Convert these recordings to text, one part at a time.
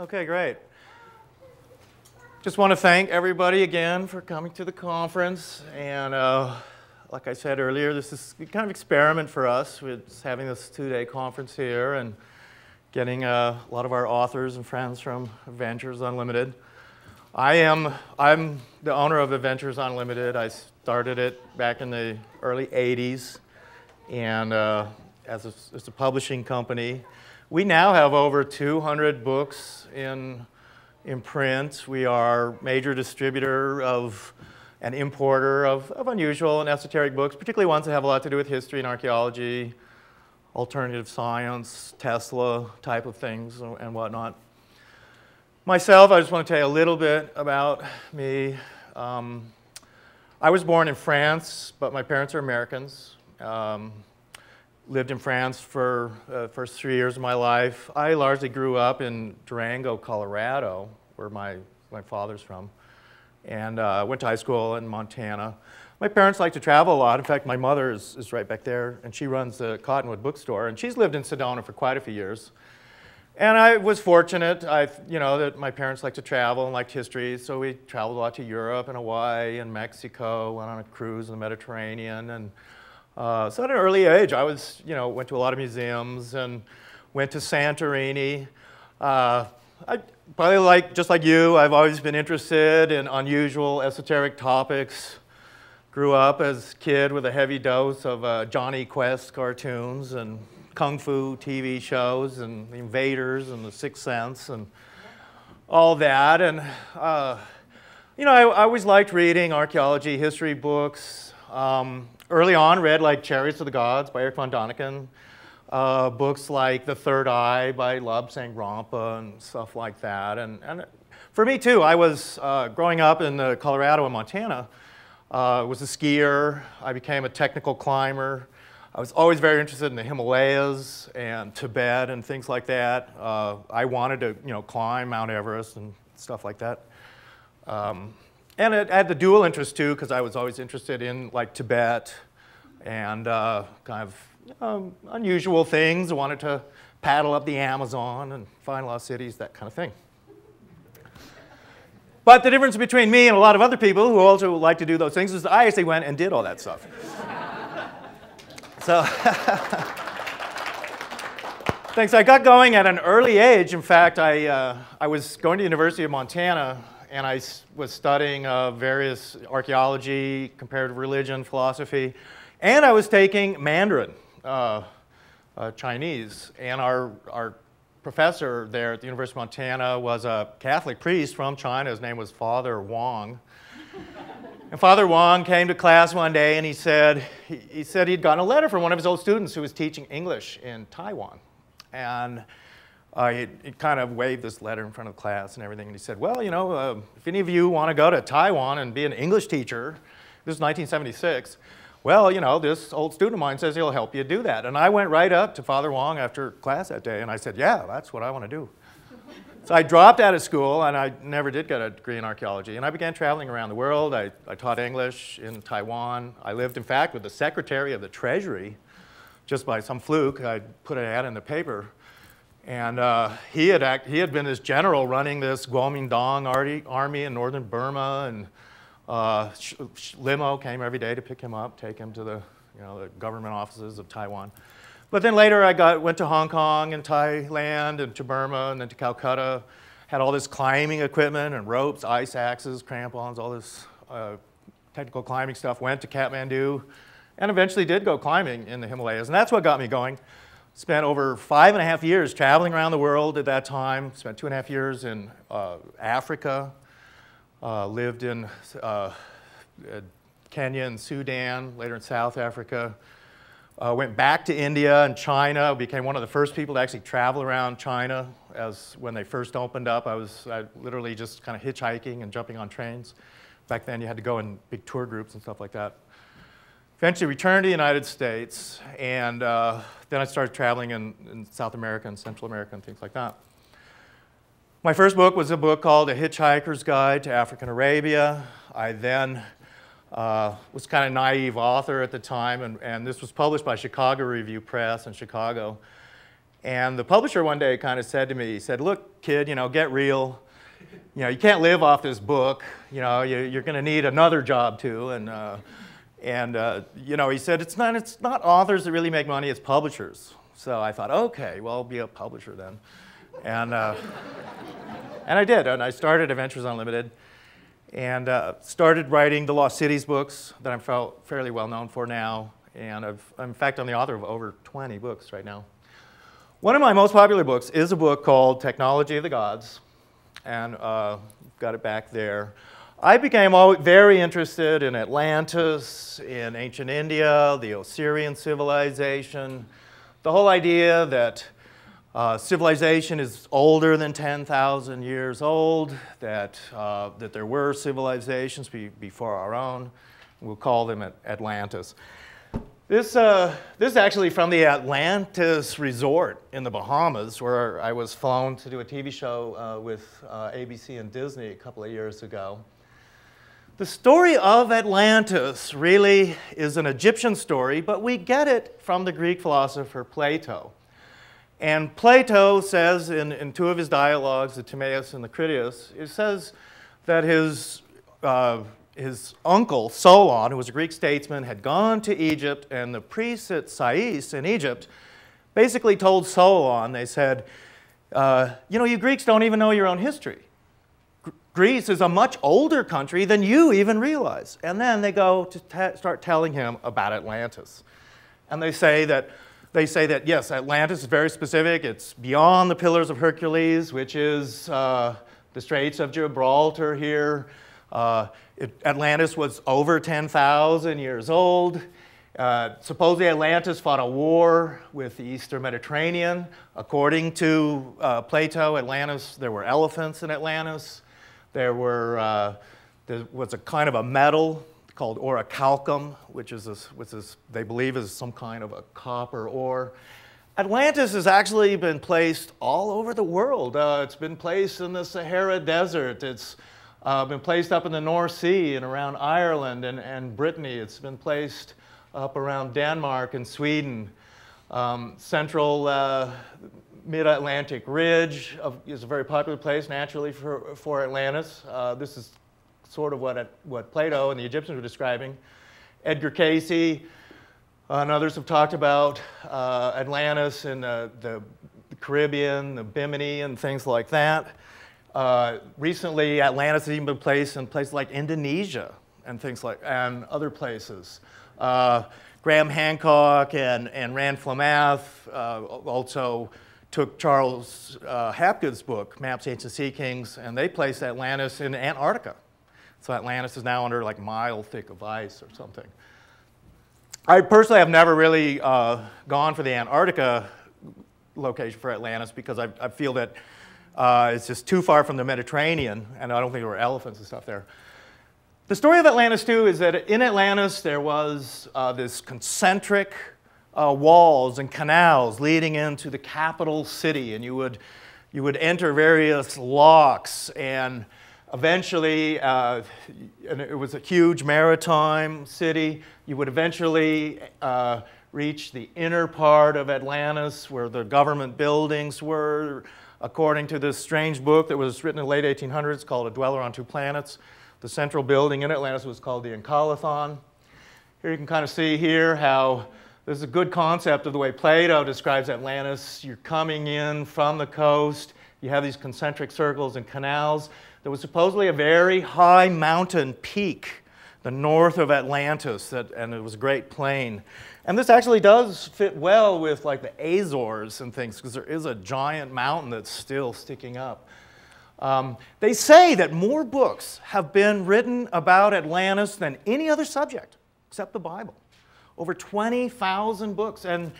Okay, great. Just want to thank everybody again for coming to the conference. And like I said earlier, this is a kind of experiment for us with having this two-day conference here and getting a lot of our authors and friends from Adventures Unlimited. I'm the owner of Adventures Unlimited. I started it back in the early 80s and as a publishing company. We now have over 200 books in print. We are a major distributor of and importer of unusual and esoteric books, particularly ones that have a lot to do with history and archaeology, alternative science, Tesla type of things and whatnot. Myself, I just want to tell you a little bit about me. I was born in France, but my parents are Americans. Lived in France for the first 3 years of my life. I largely grew up in Durango, Colorado, where my father's from, and went to high school in Montana. My parents like to travel a lot. In fact, my mother is right back there, and she runs the Cottonwood bookstore, and she's lived in Sedona for quite a few years. And I was fortunate, that my parents liked to travel and liked history, so we traveled a lot to Europe and Hawaii and Mexico, went on a cruise in the Mediterranean, and so at an early age, I went to a lot of museums and went to Santorini. I probably just like you, I've always been interested in unusual esoteric topics. Grew up as a kid with a heavy dose of Johnny Quest cartoons and Kung Fu TV shows and The Invaders and The Sixth Sense and all that. And, I always liked reading archaeology, history books. Early on, read like Chariots of the Gods by Eric von Däniken, books like The Third Eye by Lobsang Rampa and stuff like that. And for me too, I was growing up in Colorado and Montana, was a skier. I became a technical climber. I was always very interested in the Himalayas and Tibet and things like that. I wanted to, climb Mount Everest and stuff like that. And it had the dual interest too, because I was always interested in like Tibet and kind of unusual things. I wanted to paddle up the Amazon and find lost cities, that kind of thing. But the difference between me and a lot of other people who also like to do those things is that I actually went and did all that stuff. So, thanks. I got going at an early age. In fact, I was going to the University of Montana, and I was studying various archaeology, comparative religion, philosophy, and I was taking Mandarin, Chinese. And our professor there at the University of Montana was a Catholic priest from China. His name was Father Wang. And Father Wang came to class one day, and he said he'd gotten a letter from one of his old students who was teaching English in Taiwan. And he kind of waved this letter in front of the class and everything, and he said, well, if any of you want to go to Taiwan and be an English teacher, this is 1976, well, this old student of mine says he'll help you do that. And I went right up to Father Wang after class that day, and I said, yeah, that's what I want to do. So I dropped out of school, and I never did get a degree in archaeology, and I began traveling around the world. I taught English in Taiwan. I lived, in fact, with the Secretary of the Treasury. Just by some fluke, I put an ad in the paper. And he had been this general running this Kuomintang army in northern Burma, and limo came every day to pick him up, take him to the government offices of Taiwan. But then later I went to Hong Kong and Thailand and to Burma and then to Calcutta. Had all this climbing equipment and ropes, ice axes, crampons, all this technical climbing stuff. Went to Kathmandu and eventually did go climbing in the Himalayas. And that's what got me going. Spent over 5.5 years traveling around the world at that time. Spent 2.5 years in Africa. Lived in Kenya and Sudan, later in South Africa. Went back to India and China. Became one of the first people to actually travel around China. As when they first opened up, I literally just kind of hitchhiking and jumping on trains. Back then you had to go in big tour groups and stuff like that. Eventually returned to the United States, and then I started traveling in South America and Central America and things like that. My first book was a book called A Hitchhiker's Guide to African Arabia. I then was kind of naive author at the time, and this was published by Chicago Review Press in Chicago. And the publisher one day kind of said to me, he said, look, kid, get real. You can't live off this book. You're going to need another job too. And he said, it's not authors that really make money, it's publishers. So I thought, okay, well, I'll be a publisher then. And I did. And I started Adventures Unlimited and started writing the Lost Cities books that I'm fairly well known for now. And I'm, in fact, I'm the author of over 20 books right now. One of my most popular books is a book called Technology of the Gods, and got it back there. I became very interested in Atlantis, in ancient India, the Osirian civilization, the whole idea that civilization is older than 10,000 years old, that there were civilizations before our own. We'll call them Atlantis. This is actually from the Atlantis resort in the Bahamas, where I was flown to do a TV show with ABC and Disney a couple of years ago. The story of Atlantis really is an Egyptian story, but we get it from the Greek philosopher Plato. And Plato says in two of his dialogues, the Timaeus and the Critias, it says that his uncle, Solon, who was a Greek statesman, had gone to Egypt, and the priests at Sais in Egypt basically told Solon, they said, you Greeks don't even know your own history. Greece is a much older country than you even realize. And then they go to start telling him about Atlantis. And they say that, yes, Atlantis is very specific. It's beyond the Pillars of Hercules, which is the Straits of Gibraltar here. Atlantis was over 10,000 years old. Supposedly Atlantis fought a war with the Eastern Mediterranean. According to Plato, there were elephants in Atlantis. There was a kind of a metal called orichalcum, which they believe is some kind of a copper ore. Atlantis has actually been placed all over the world. It's been placed in the Sahara Desert. It's been placed up in the North Sea and around Ireland and Brittany. It's been placed up around Denmark and Sweden. Central Mid-Atlantic Ridge is a very popular place naturally for Atlantis. This is sort of what Plato and the Egyptians were describing. Edgar Cayce and others have talked about Atlantis and the Caribbean, the Bimini, and things like that. Recently, Atlantis has even been placed in places like Indonesia and other places. Graham Hancock and Rand Flamath also took Charles Hapgood's book, Maps of Ancient Sea Kings, and they placed Atlantis in Antarctica. So Atlantis is now under like mile thick of ice or something. I personally have never really gone for the Antarctica location for Atlantis because I feel that it's just too far from the Mediterranean, and I don't think there were elephants and stuff there. The story of Atlantis, too, is that in Atlantis there was this concentric walls and canals leading into the capital city, and you would enter various locks, and eventually, and it was a huge maritime city, you would eventually reach the inner part of Atlantis where the government buildings were. According to this strange book that was written in the late 1800s called A Dweller on Two Planets, the central building in Atlantis was called the Enchalathon. Here you can kind of see here how this is a good concept of the way Plato describes Atlantis. You're coming in from the coast. You have these concentric circles and canals. There was supposedly a very high mountain peak, the north of Atlantis, and it was a great plain. And this actually does fit well with like the Azores and things, because there is a giant mountain that's still sticking up. They say that more books have been written about Atlantis than any other subject, except the Bible. Over 20,000 books. And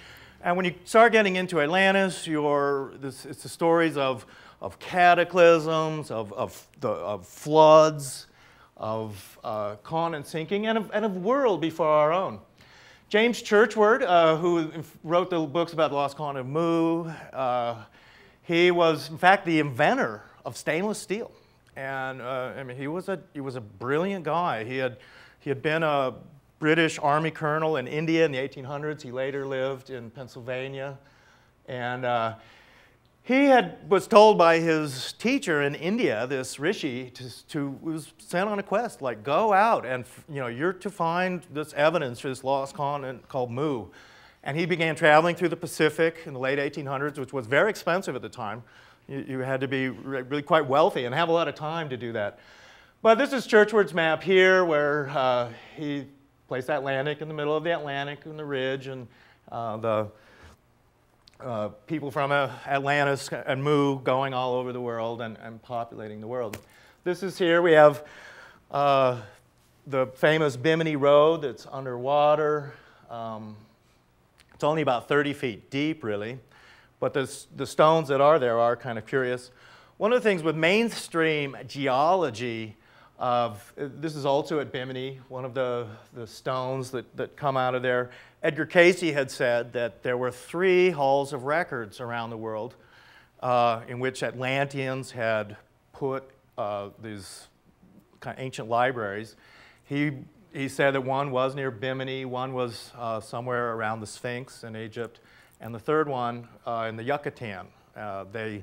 when you start getting into Atlantis, it's the stories of cataclysms, of floods, of continent sinking, and of world before our own. James Churchward, who wrote the books about the lost continent of Mu, he was, in fact, the inventor of stainless steel. And I mean, he was a brilliant guy. He had been a British Army colonel in India in the 1800s. He later lived in Pennsylvania. And was told by his teacher in India, this rishi, was sent on a quest, like, go out and, you're to find this evidence for this lost continent called Mu. And he began traveling through the Pacific in the late 1800s, which was very expensive at the time. You had to be really quite wealthy and have a lot of time to do that. But this is Churchward's map here, where he placed the Atlantic in the middle of the Atlantic and the ridge, and the people from Atlantis and Mu going all over the world and populating the world. This is here. We have the famous Bimini Road that's underwater. It's only about 30 feet deep, really, but the stones that are there are kind of curious. One of the things with mainstream geology, this is also at Bimini, one of the stones that come out of there. Edgar Cayce had said that there were 3 halls of records around the world in which Atlanteans had put these kind of ancient libraries. He said that one was near Bimini, one was somewhere around the Sphinx in Egypt, and the third one in the Yucatan. The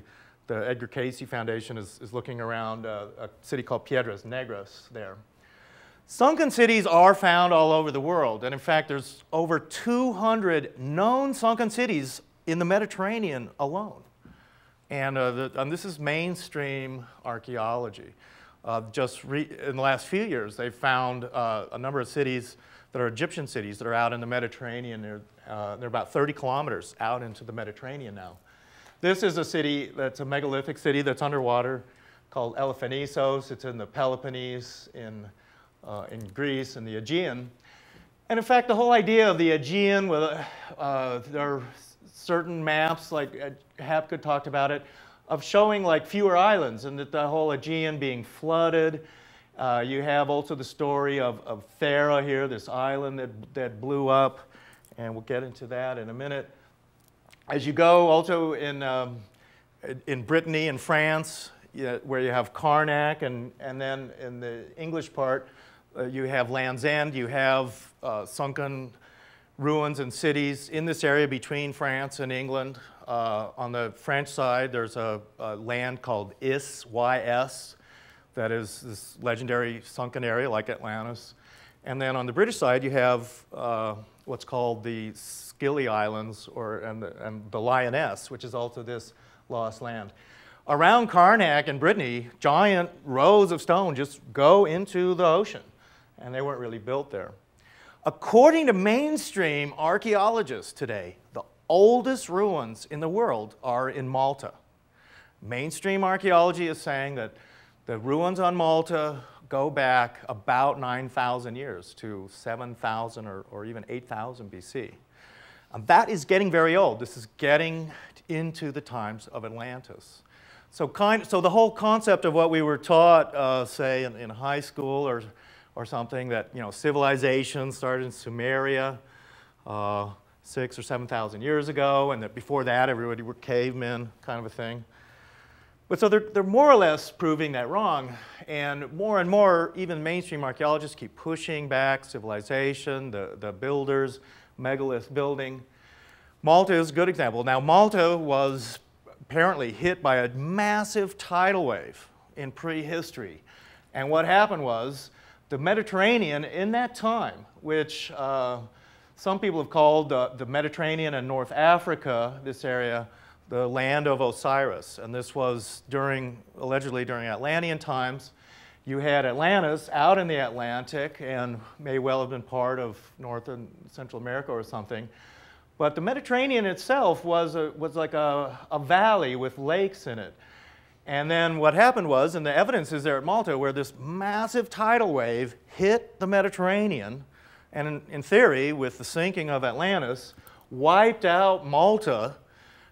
Edgar Cayce Foundation is looking around a city called Piedras Negras there. Sunken cities are found all over the world, and in fact there's over 200 known sunken cities in the Mediterranean alone. And this is mainstream archaeology. Just in the last few years, they've found a number of cities that are Egyptian cities that are out in the Mediterranean. They're about 30 kilometers out into the Mediterranean now. This is a city that's a megalithic city that's underwater called Elefanisos. It's in the Peloponnese in Greece and the Aegean. And in fact, the whole idea of the Aegean, there are certain maps, like Hapgood talked about it, of showing like fewer islands, and that the whole Aegean being flooded. You have also the story of Thera here, this island that blew up, and we'll get into that in a minute. As you go also in Brittany and France, where you have Karnak, and then in the English part, you have Land's End, you have sunken ruins and cities in this area between France and England. On the French side, there's a land called Is, Y-S, that is this legendary sunken area like Atlantis. And then on the British side, you have what's called the Scilly Islands, and the Lioness, which is also this lost land. Around Karnak and Brittany, giant rows of stone just go into the ocean, and they weren't really built there. According to mainstream archaeologists today, the oldest ruins in the world are in Malta. Mainstream archaeology is saying that the ruins on Malta go back about 9,000 years to 7,000 or even 8,000 BC. And that is getting very old. This is getting into the times of Atlantis. So the whole concept of what we were taught, say, in high school or something, that civilization started in Sumeria 6,000 or 7,000 years ago, and that before that everybody were cavemen, kind of a thing. But so they're more or less proving that wrong, and more, even mainstream archaeologists keep pushing back civilization, the builders, megalith building. Malta is a good example. Now, Malta was apparently hit by a massive tidal wave in prehistory, and what happened was the Mediterranean in that time, which some people have called the Mediterranean and North Africa, this area, the land of Osiris. And this was allegedly during Atlantean times. You had Atlantis out in the Atlantic and may well have been part of North and Central America or something. But the Mediterranean itself was like a valley with lakes in it. And then what happened was, and the evidence is there at Malta, where this massive tidal wave hit the Mediterranean, and in theory, with the sinking of Atlantis, wiped out Malta.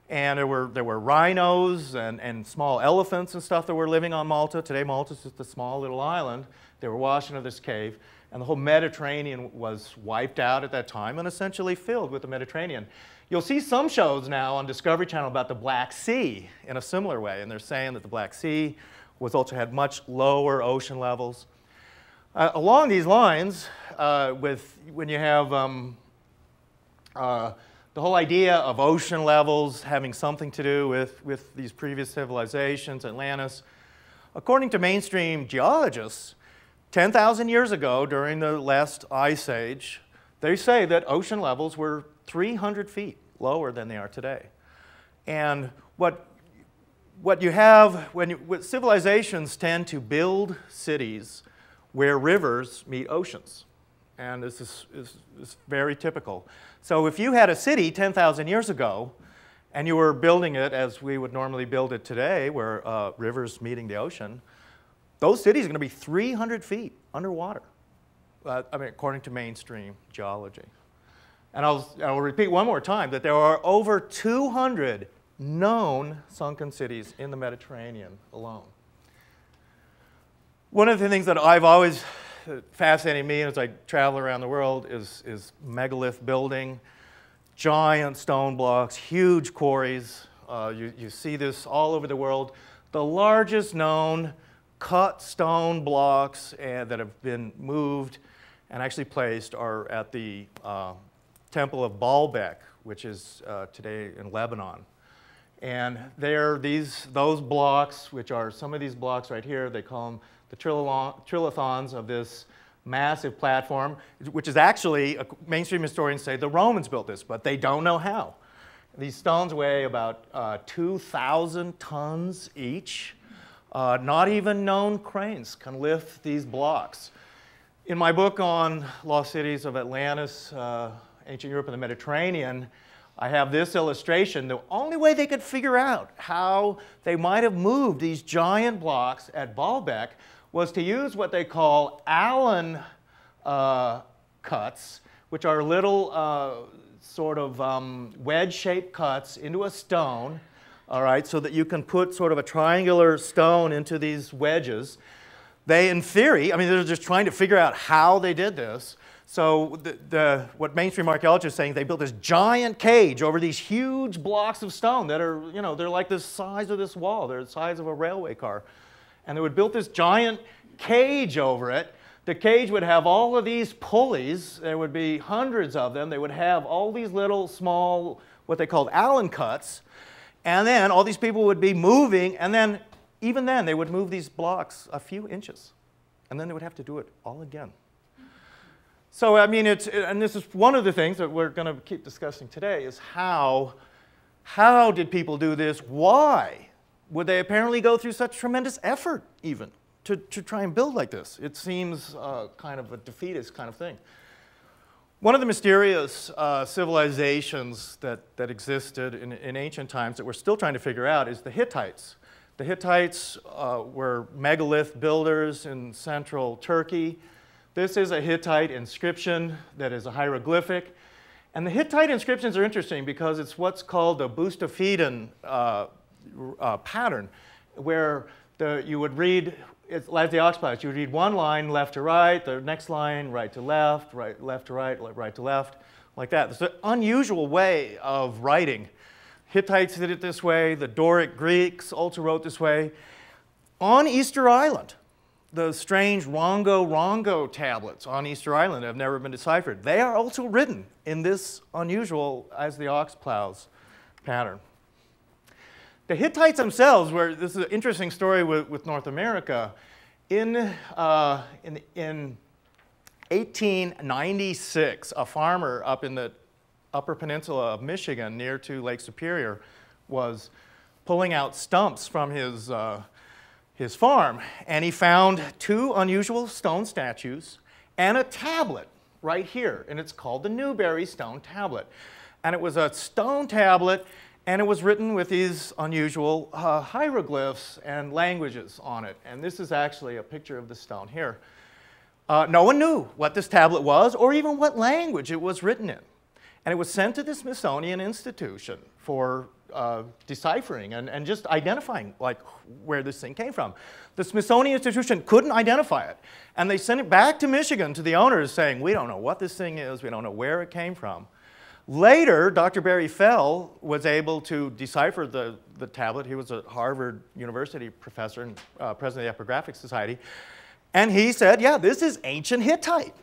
And there were rhinos and small elephants and stuff that were living on Malta. Today, Malta's just a small little island. They were washed into this cave. And the whole Mediterranean was wiped out at that time and essentially filled with the Mediterranean. You'll see some shows now on Discovery Channel about the Black Sea in a similar way. And they're saying that the Black Sea also had much lower ocean levels. Along these lines, when you have the whole idea of ocean levels having something to do with these previous civilizations, Atlantis. According to mainstream geologists, 10,000 years ago, during the last ice age, they say that ocean levels were 300 feet lower than they are today. And what you have, when civilizations tend to build cities where rivers meet oceans. And this is very typical. So if you had a city 10,000 years ago, and you were building it as we would normally build it today, where rivers meeting the ocean, those cities are going to be 300 feet underwater, I mean, according to mainstream geology. And I'll repeat one more time that there are over 200 known sunken cities in the Mediterranean alone. One of the things that I've always fascinated me as I travel around the world is megalith building, giant stone blocks, huge quarries. You see this all over the world. The largest known cut stone blocks that have been moved and actually placed are at the Temple of Baalbek, which is today in Lebanon. And those blocks, which are some of these blocks right here, they call them the trilithons of this massive platform, which is actually, mainstream historians say, the Romans built this, but they don't know how. These stones weigh about 2,000 tons each. Not even known cranes can lift these blocks. In my book on lost cities of Atlantis, ancient Europe and the Mediterranean, I have this illustration. The only way they could figure out how they might have moved these giant blocks at Baalbek was to use what they call Allen cuts, which are little sort of wedge-shaped cuts into a stone, all right, so that you can put sort of a triangular stone into these wedges. They, in theory, I mean, they're just trying to figure out how they did this. So what mainstream archaeologists are saying, they built this giant cage over these huge blocks of stone that are, you know, they're like the size of this wall. They're the size of a railway car. And they would build this giant cage over it. The cage would have all of these pulleys. There would be hundreds of them. They would have all these little small, what they called Allen cuts. And then all these people would be moving, and then, even then, they would move these blocks a few inches. And then they would have to do it all again. So, I mean, and this is one of the things that we're going to keep discussing today, is how did people do this? Why would they apparently go through such tremendous effort, even, to try and build like this? It seems kind of a defeatist kind of thing. One of the mysterious civilizations that existed in ancient times that we're still trying to figure out is the Hittites. The Hittites were megalith builders in central Turkey. This is a Hittite inscription that is a hieroglyphic. And the Hittite inscriptions are interesting because it's what's called a Bustafiden pattern, where you would read, it's like the oxplows, you would read one line left to right, the next line right to left, left to right, right to left, like that. It's an unusual way of writing. Hittites did it this way. The Doric Greeks also wrote this way. On Easter Island, the strange Rongo tablets on Easter Island have never been deciphered. They are also written in this unusual, as the ox plows pattern. The Hittites themselves were, this is an interesting story with North America. In 1896, a farmer up in the Upper Peninsula of Michigan, near to Lake Superior, was pulling out stumps from his farm, and he found two unusual stone statues and a tablet right here, and it's called the Newberry Stone Tablet. And it was a stone tablet, and it was written with these unusual hieroglyphs and languages on it. And this is actually a picture of the stone here. No one knew what this tablet was or even what language it was written in. And it was sent to the Smithsonian Institution for deciphering and just identifying like where this thing came from. The Smithsonian Institution couldn't identify it. And they sent it back to Michigan to the owners saying, we don't know what this thing is, we don't know where it came from. Later, Dr. Barry Fell was able to decipher the tablet. He was a Harvard University professor and president of the Epigraphic Society. And he said, yeah, this is ancient Hittite.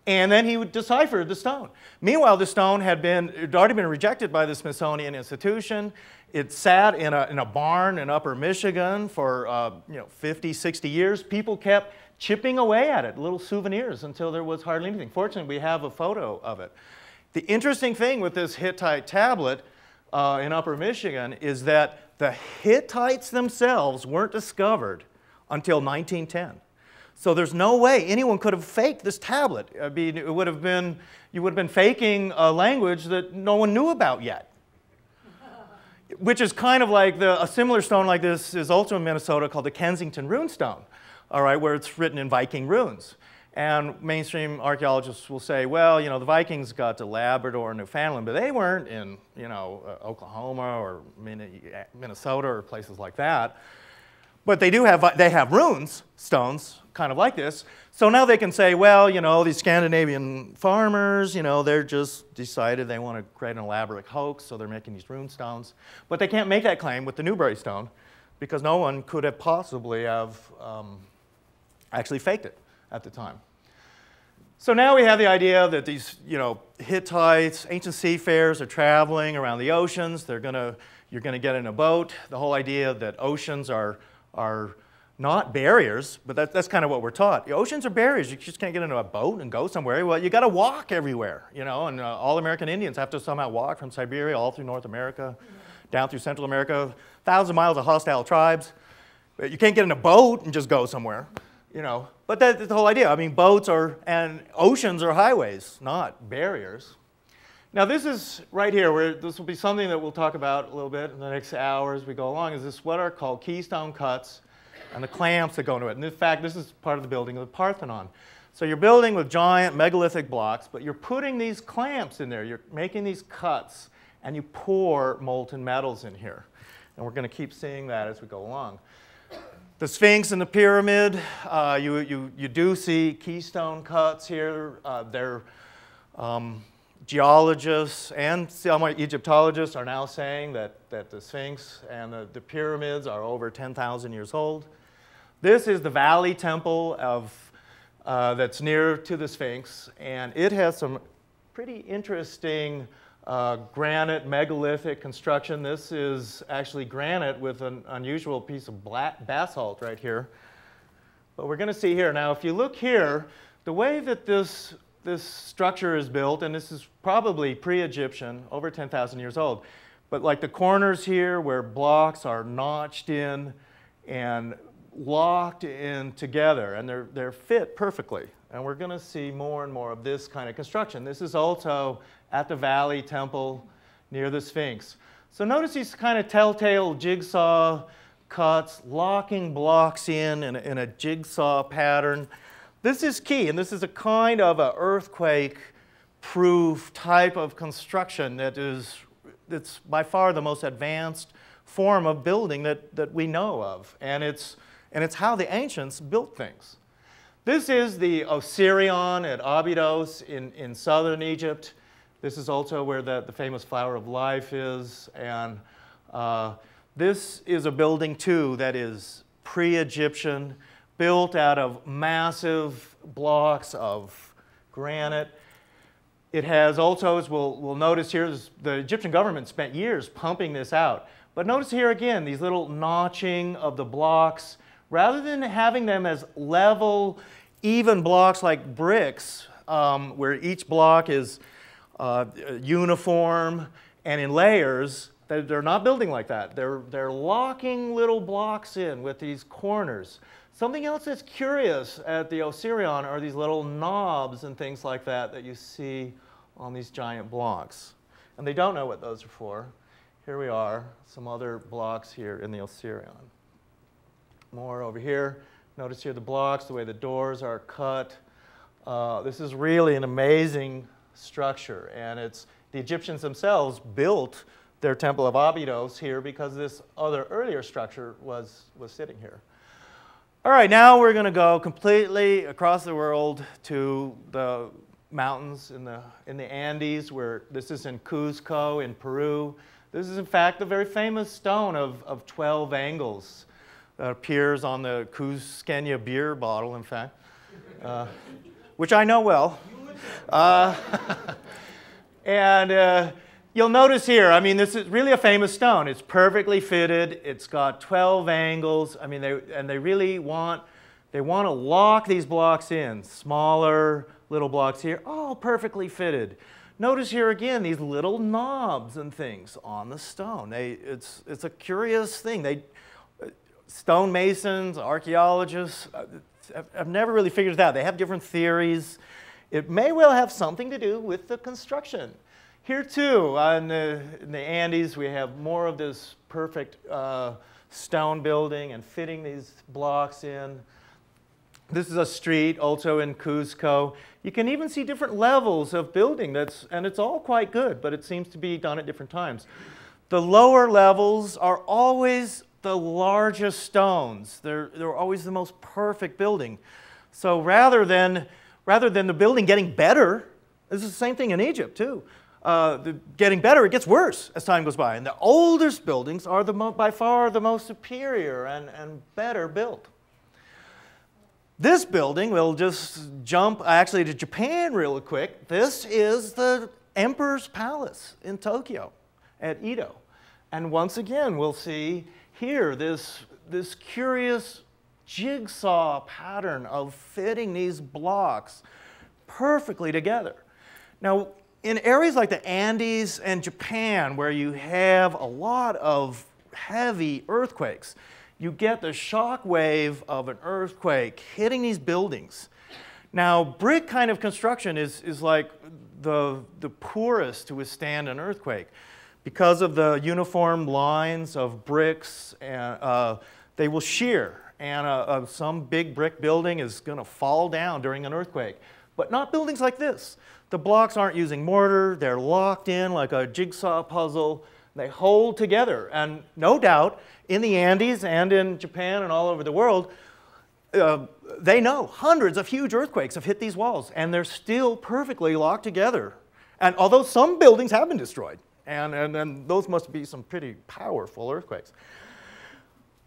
And then he deciphered the stone. Meanwhile, the stone had already been rejected by the Smithsonian Institution. It sat in a barn in Upper Michigan for 50, 60 years. People kept chipping away at it, little souvenirs, until there was hardly anything. Fortunately, we have a photo of it. The interesting thing with this Hittite tablet in Upper Michigan is that the Hittites themselves weren't discovered until 1910. So there's no way anyone could have faked this tablet. I mean, you would have been faking a language that no one knew about yet. Which is kind of like a similar stone like this is also in Minnesota called the Kensington Runestone, all right, where it's written in Viking runes. And mainstream archaeologists will say, well, the Vikings got to Labrador and Newfoundland, but they weren't in, Oklahoma or Minnesota or places like that. But they have runes, stones, kind of like this. So now they can say, well, these Scandinavian farmers, they're just decided they want to create an elaborate hoax, so they're making these rune stones. But they can't make that claim with the Newberry stone because no one could have possibly have actually faked it at the time. So now we have the idea that these, Hittites, ancient seafarers are traveling around the oceans. You're going to get in a boat. The whole idea that oceans are not barriers, but that's kind of what we're taught. The oceans are barriers. You just can't get into a boat and go somewhere. Well, you got to walk everywhere, and all American Indians have to somehow walk from Siberia all through North America, down through Central America, 1,000 miles of hostile tribes. But you can't get in a boat and just go somewhere, But that's the whole idea. I mean, boats and oceans are highways, not barriers. Now this is right here, where this will be something that we'll talk about a little bit in the next hour as we go along, is this what are called keystone cuts and the clamps that go into it. And in fact, this is part of the building of the Parthenon. So you're building with giant megalithic blocks, but you're putting these clamps in there. You're making these cuts, and you pour molten metals in here. And we're going to keep seeing that as we go along. The Sphinx and the pyramid, you do see keystone cuts here. They're geologists and some Egyptologists are now saying that the Sphinx and the pyramids are over 10,000 years old. This is the Valley Temple that's near to the Sphinx, and it has some pretty interesting granite megalithic construction. This is actually granite with an unusual piece of basalt right here. But we're going to see here. Now, if you look here, the way that this structure is built, and this is probably pre-Egyptian, over 10,000 years old, but like the corners here where blocks are notched in and locked in together, and they're fit perfectly. And we're going to see more and more of this kind of construction. This is also at the Valley Temple near the Sphinx. So notice these kind of telltale jigsaw cuts, locking blocks in a jigsaw pattern. This is key, and this is a kind of an earthquake-proof type of construction that's by far the most advanced form of building that we know of. And it's how the ancients built things. This is the Osirion at Abydos in southern Egypt. This is also where the famous Flower of Life is. And this is a building, too, that is pre-Egyptian, built out of massive blocks of granite. It has also, as we'll notice here, the Egyptian government spent years pumping this out. But notice here again, these little notching of the blocks. Rather than having them as level, even blocks like bricks, where each block is uniform and in layers, they're not building like that. They're locking little blocks in with these corners. Something else that's curious at the Osirion are these little knobs and things like that you see on these giant blocks. And they don't know what those are for. Here we are, some other blocks here in the Osirion. More over here. Notice here the blocks, the way the doors are cut. This is really an amazing structure, and the Egyptians themselves built their Temple of Abydos here because this other earlier structure was sitting here. All right, now we're going to go completely across the world to the mountains in the Andes, where this is in Cuzco in Peru. This is in fact the very famous stone of 12 angles that appears on the Cuzqueña beer bottle, in fact, which I know well. You would And you'll notice here, I mean, this is really a famous stone. It's perfectly fitted. It's got 12 angles. I mean, they really want to lock these blocks in. Smaller little blocks here, all perfectly fitted. Notice here again these little knobs and things on the stone. It's a curious thing. Stonemasons, archaeologists have never really figured it out. They have different theories. It may well have something to do with the construction. Here too, in the Andes, we have more of this perfect stone building and fitting these blocks in. This is a street also in Cuzco. You can even see different levels of building, and it's all quite good, but it seems to be done at different times. The lower levels are always the largest stones. They're always the most perfect building. So rather than the building getting better, this is the same thing in Egypt too. Getting better, it gets worse as time goes by. And the oldest buildings are by far the most superior and better built. This building, we'll just jump actually to Japan real quick. This is the Emperor's Palace in Tokyo at Edo. And once again, we'll see here this curious jigsaw pattern of fitting these blocks perfectly together. Now, in areas like the Andes and Japan, where you have a lot of heavy earthquakes, you get the shock wave of an earthquake hitting these buildings. Now, brick kind of construction is like the poorest to withstand an earthquake. Because of the uniform lines of bricks, they will shear, and some big brick building is going to fall down during an earthquake. But not buildings like this. The blocks aren't using mortar. They're locked in like a jigsaw puzzle. They hold together. And no doubt, in the Andes and in Japan and all over the world, they know hundreds of huge earthquakes have hit these walls, and they're still perfectly locked together. And although some buildings have been destroyed, and those must be some pretty powerful earthquakes.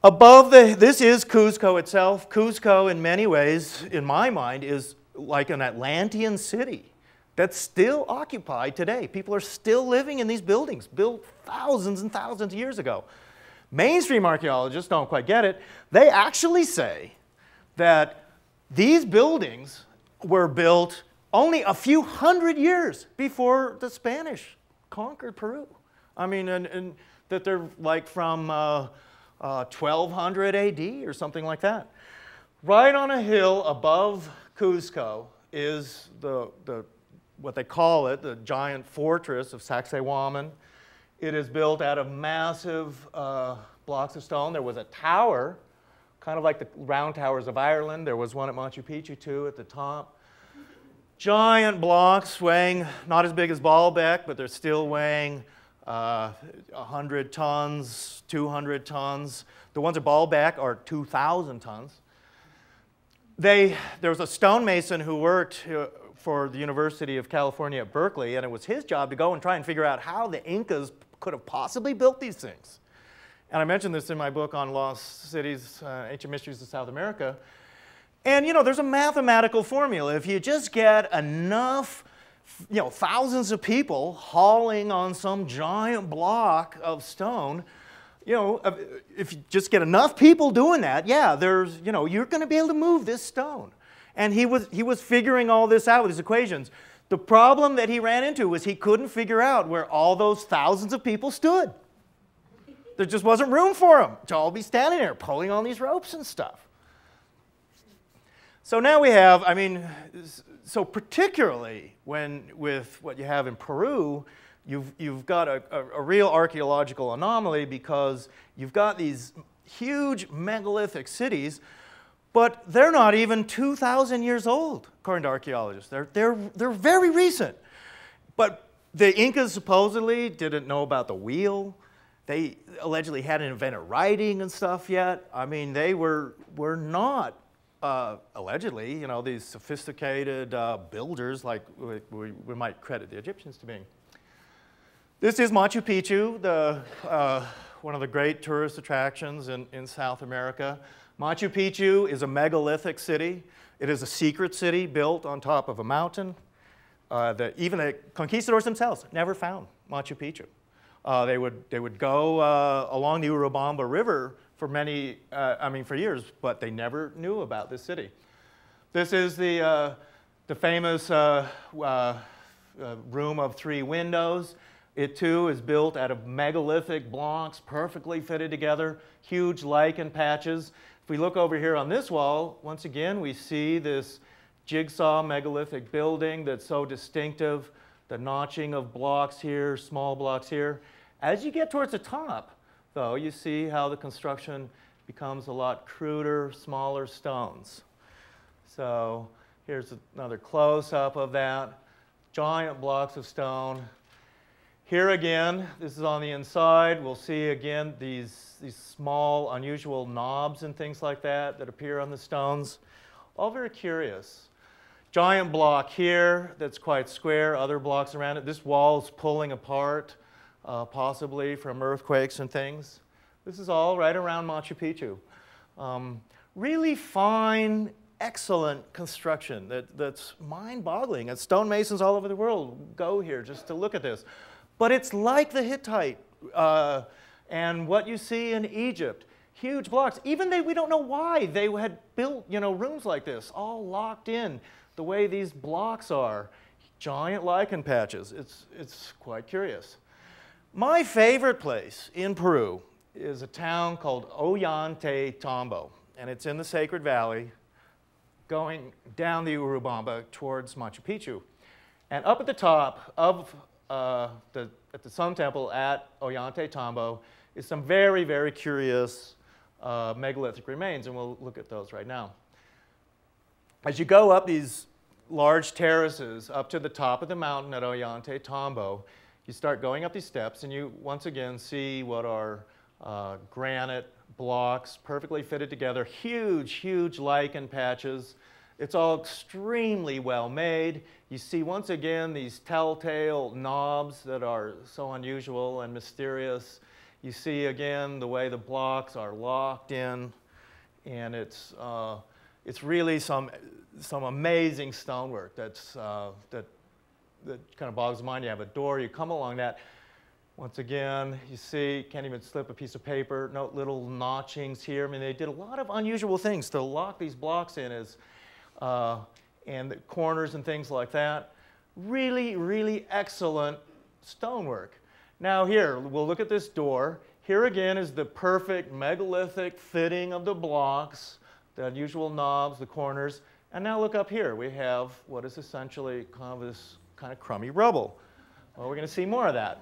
Above this is Cuzco itself. Cuzco, in many ways, in my mind, is like an Atlantean city that's still occupied today. People are still living in these buildings, built thousands and thousands of years ago. Mainstream archaeologists don't quite get it. They actually say that these buildings were built only a few hundred years before the Spanish conquered Peru. I mean, and that they're like from 1200 AD or something like that. Right on a hill above Cuzco is what they call it, the giant fortress of Sacsayhuaman. It is built out of massive blocks of stone. There was a tower, kind of like the round towers of Ireland. There was one at Machu Picchu too at the top. Giant blocks weighing not as big as Baalbek, but they're still weighing 100 tons, 200 tons. The ones at Baalbek are 2,000 tons. There was a stonemason who worked for the University of California at Berkeley, and it was his job to go and try and figure out how the Incas could have possibly built these things. And I mentioned this in my book on Lost Cities, Ancient Mysteries of South America. And there's a mathematical formula. If you just get enough, thousands of people hauling on some giant block of stone, if you just get enough people doing that, yeah, you're going to be able to move this stone. And he was figuring all this out with his equations. The problem that he ran into was he couldn't figure out where all those thousands of people stood. There just wasn't room for them to all be standing there pulling on these ropes and stuff. So now we have, so particularly with what you have in Peru, you've got a real archaeological anomaly, because you've got these huge megalithic cities, but they're not even 2,000 years old, according to archaeologists. They're very recent. But the Incas supposedly didn't know about the wheel. They allegedly hadn't invented writing and stuff yet. I mean, they were not allegedly, these sophisticated builders like we might credit the Egyptians to being. This is Machu Picchu, one of the great tourist attractions in South America. Machu Picchu is a megalithic city. It is a secret city built on top of a mountain. even the conquistadors themselves never found Machu Picchu. They would go along the Urubamba River for for years, but they never knew about this city. This is the famous room of 3 windows. It too is built out of megalithic blocks, perfectly fitted together, huge lichen patches. If we look over here on this wall, once again, we see this jigsaw megalithic building that's so distinctive, the notching of blocks here, small blocks here. As you get towards the top, though, you see how the construction becomes a lot cruder, smaller stones. So here's another close-up of that. Giant blocks of stone. Here again, this is on the inside. We'll see again these small, unusual knobs and things like that appear on the stones. All very curious. Giant block here that's quite square, other blocks around it. This wall is pulling apart, possibly from earthquakes and things. This is all right around Machu Picchu. Really fine, excellent construction that's mind-boggling. And stonemasons all over the world go here just to look at this. But it's like the Hittite and what you see in Egypt. Huge blocks. Even we don't know why they had built, rooms like this, all locked in the way these blocks are. Giant lichen patches. It's quite curious. My favorite place in Peru is a town called Ollantaytambo, and it's in the Sacred Valley, going down the Urubamba towards Machu Picchu. And up at the top of at the Sun Temple at Ollantaytambo is some very, very curious megalithic remains, and we'll look at those right now. As you go up these large terraces up to the top of the mountain at Ollantaytambo, you start going up these steps, and you once again see what are granite blocks, perfectly fitted together, huge, huge lichen patches. It's all extremely well made. You see once again these telltale knobs that are so unusual and mysterious. You see again the way the blocks are locked in, and it's really some amazing stonework that kind of bogs the mind. You have a door, you come along that. Once again, you see, can't even slip a piece of paper, no little notchings here. I mean, they did a lot of unusual things to lock these blocks in and the corners and things like that. Really, really excellent stonework. Now here, we'll look at this door. Here again is the perfect megalithic fitting of the blocks, the unusual knobs, the corners. And now look up here. We have what is essentially kind of this kind of crummy rubble. Well, we're going to see more of that.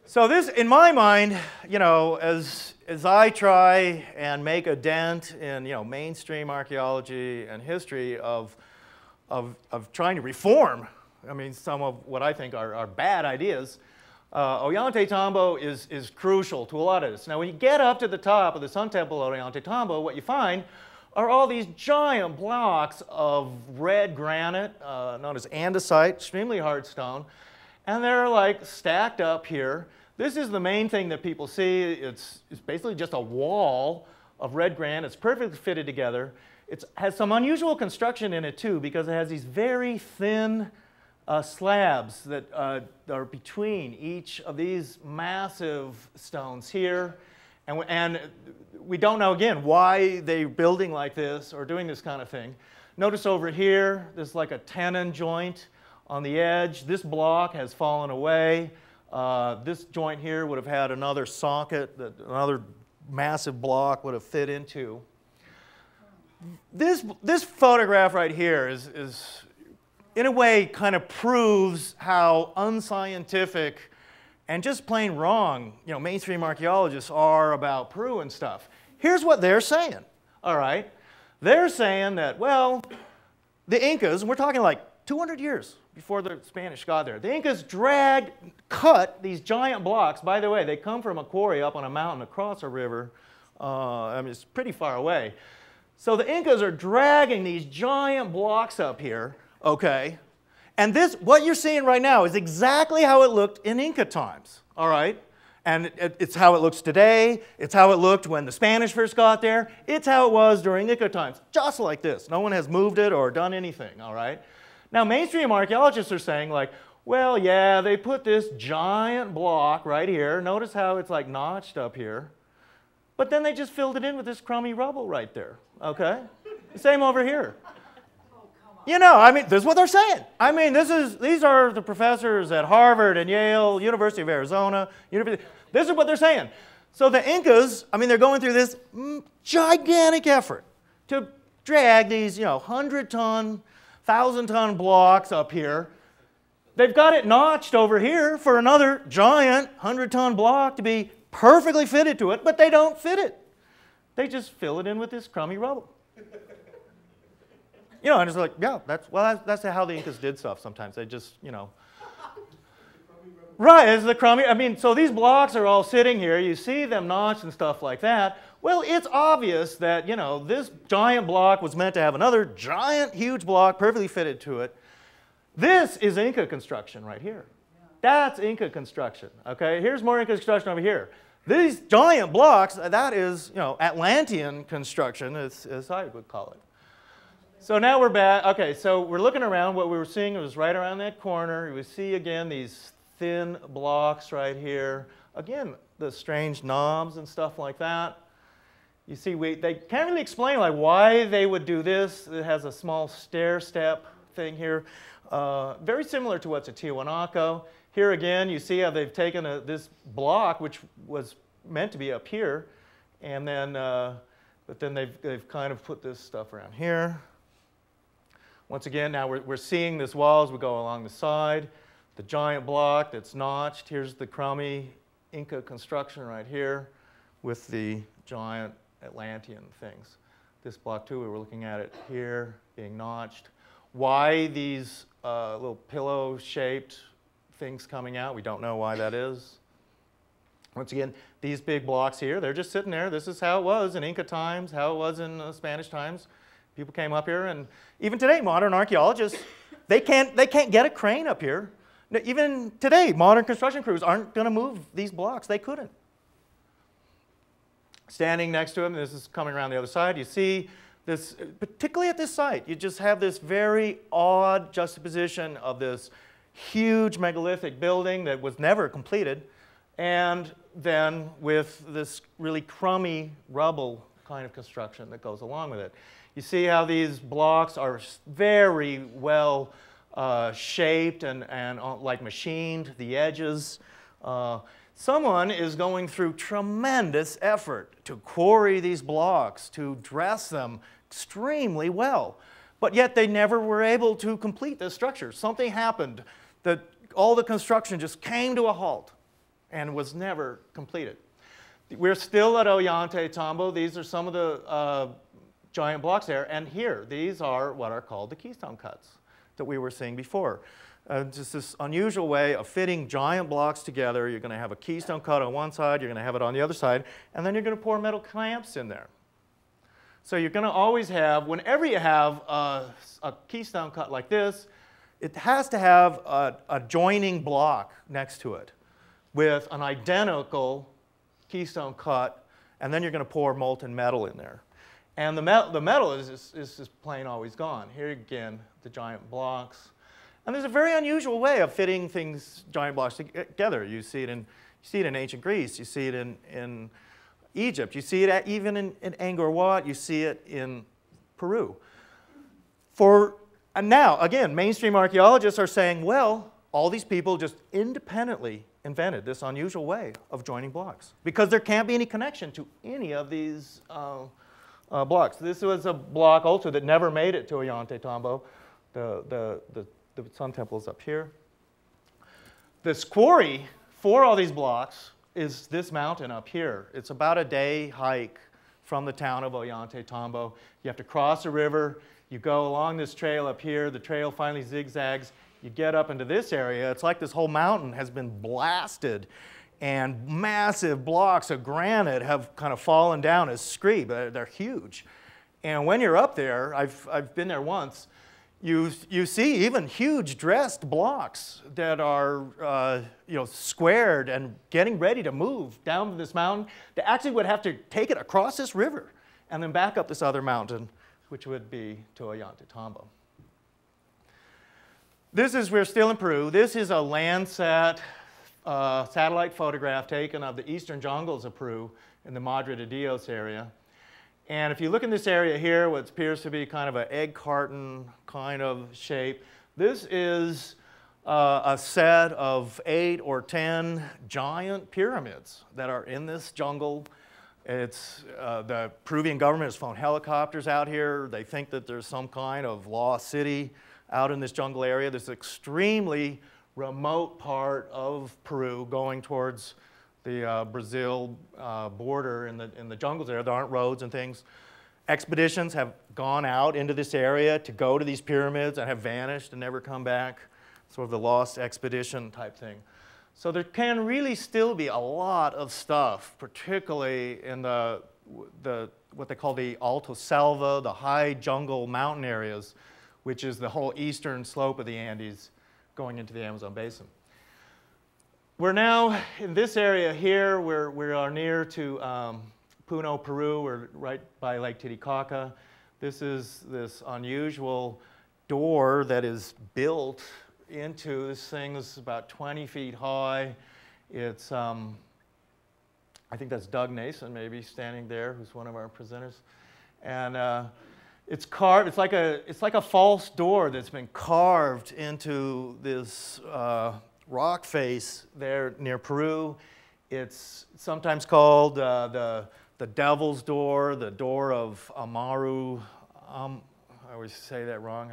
So this, in my mind, as I try and make a dent in mainstream archaeology and history of trying to reform, some of what I think are bad ideas, Ollantaytambo is crucial to a lot of this. Now, when you get up to the top of the Sun Temple at Ollantaytambo, what you find are all these giant blocks of red granite, known as andesite, extremely hard stone, and they're like stacked up here. This is the main thing that people see. It's basically just a wall of red granite. It's perfectly fitted together. It has some unusual construction in it too, because it has these very thin slabs that are between each of these massive stones here. And we don't know, again, why they're building like this or doing this kind of thing. Notice over here, there's like a tenon joint on the edge. This block has fallen away. This joint here would have had another socket that another massive block would have fit into. This photograph right here is in a way kind of proves how unscientific and just plain wrong mainstream archaeologists are about Peru and stuff. Here's what they're saying, all right? They're saying that, well, the Incas, and we're talking like 200 years before the Spanish got there, the Incas cut these giant blocks. By the way, they come from a quarry up on a mountain across a river. It's pretty far away. So the Incas are dragging these giant blocks up here, okay? And what you're seeing right now is exactly how it looked in Inca times, all right? And it's how it looks today. It's how it looked when the Spanish first got there. It's how it was during Inca times, just like this. No one has moved it or done anything, all right? Now, mainstream archaeologists are saying, like, well, yeah, they put this giant block right here. Notice how it's like notched up here. But then they just filled it in with this crummy rubble right there, okay? Same over here. You know, I mean, this is what they're saying. I mean, these are the professors at Harvard and Yale, University of Arizona. This is what they're saying. So the Incas, I mean, they're going through this gigantic effort to drag these, 100-ton, 1,000-ton blocks up here. They've got it notched over here for another giant 100-ton block to be perfectly fitted to it, but they don't fit it. They just fill it in with this crummy rubble. And it's like, yeah, that's how the Incas did stuff sometimes. They just, Right, it's the crummy, I mean, so these blocks are all sitting here. You see them notched and stuff like that. Well, it's obvious that, this giant block was meant to have another giant, huge block perfectly fitted to it. This is Inca construction right here. That's Inca construction, okay? Here's more Inca construction over here. These giant blocks, that is, Atlantean construction, as I would call it. So now we're back. Okay, so we're looking around. What we were seeing was right around that corner. We see again these thin blocks right here. Again, the strange knobs and stuff like that. You see, they can't really explain like why they would do this. It has a small stair step thing here. Very similar to what's at Tiwanaku. Here again, you see how they've taken this block, which was meant to be up here, and then, but then they've kind of put this stuff around here. Once again, now we're seeing this wall as we go along the side. The giant block that's notched. Here's the crummy Inca construction right here with the giant Atlantean things. This block too, we were looking at it here, being notched. Why these little pillow-shaped things coming out? We don't know why that is. Once again, these big blocks here, they're just sitting there. This is how it was in Inca times, how it was in Spanish times. People came up here, and even today, modern archaeologists, they can't get a crane up here. Even today, modern construction crews aren't going to move these blocks. They couldn't. Standing next to them, this is coming around the other side, you see this, particularly at this site, you just have this very odd juxtaposition of this huge megalithic building that was never completed, and then with this really crummy rubble kind of construction that goes along with it. You see how these blocks are very well shaped and like machined, the edges. Someone is going through tremendous effort to quarry these blocks, to dress them extremely well. But yet they never were able to complete this structure. Something happened that all the construction just came to a halt and was never completed. We're still at Ollantaytambo. These are some of the giant blocks there. And here, these are what are called the keystone cuts that we were seeing before. Just this unusual way of fitting giant blocks together. You're going to have a keystone cut on one side, you're going to have it on the other side, and then you're going to pour metal clamps in there. So you're going to always have, whenever you have a keystone cut like this, it has to have a joining block next to it with an identical keystone cut, and then you're going to pour molten metal in there. And the metal is just plain always gone. Here again, the giant blocks. And there's a very unusual way of fitting things, giant blocks together. You see it in ancient Greece. You see it in Egypt. You see it even in Angkor Wat. You see it in Peru. And now, again, mainstream archaeologists are saying, well, all these people just independently invented this unusual way of joining blocks because there can't be any connection to any of these blocks. This was a block also that never made it to Ollantaytambo. The Sun Temple is up here. This quarry for all these blocks is this mountain up here. It's about a day hike from the town of Ollantaytambo. You have to cross a river. You go along this trail up here. The trail finally zigzags. You get up into this area. It's like this whole mountain has been blasted, and massive blocks of granite have kind of fallen down as screed. They're huge. And when you're up there, I've been there once, you see even huge dressed blocks that are squared and getting ready to move down this mountain. They actually would have to take it across this river and then back up this other mountain, which would be to Ollantaytambo. We're still in Peru. This is a Landsat satellite photograph taken of the eastern jungles of Peru in the Madre de Dios area. And if you look in this area here, what appears to be kind of an egg carton kind of shape, this is a set of 8 or 10 giant pyramids that are in this jungle. It's, the Peruvian government has flown helicopters out here. They think that there's some kind of lost city out in this jungle area. This extremely remote part of Peru going towards the Brazil border in the jungles there. There aren't roads and things. Expeditions have gone out into this area to go to these pyramids and have vanished and never come back. Sort of the lost expedition type thing. So there can really still be a lot of stuff, particularly in what they call the Alto Selva, the high jungle mountain areas, which is the whole eastern slope of the Andes going into the Amazon basin. We're now in this area here. We are near to Puno, Peru. We're right by Lake Titicaca. This is this unusual door that is built into this thing. This is about 20 feet high. It's, I think that's Doug Nason maybe standing there, who's one of our presenters. And it's carved, it's like a false door that's been carved into this rock face there near Peru. It's sometimes called the Devil's Door, the Door of Amaru. I always say that wrong.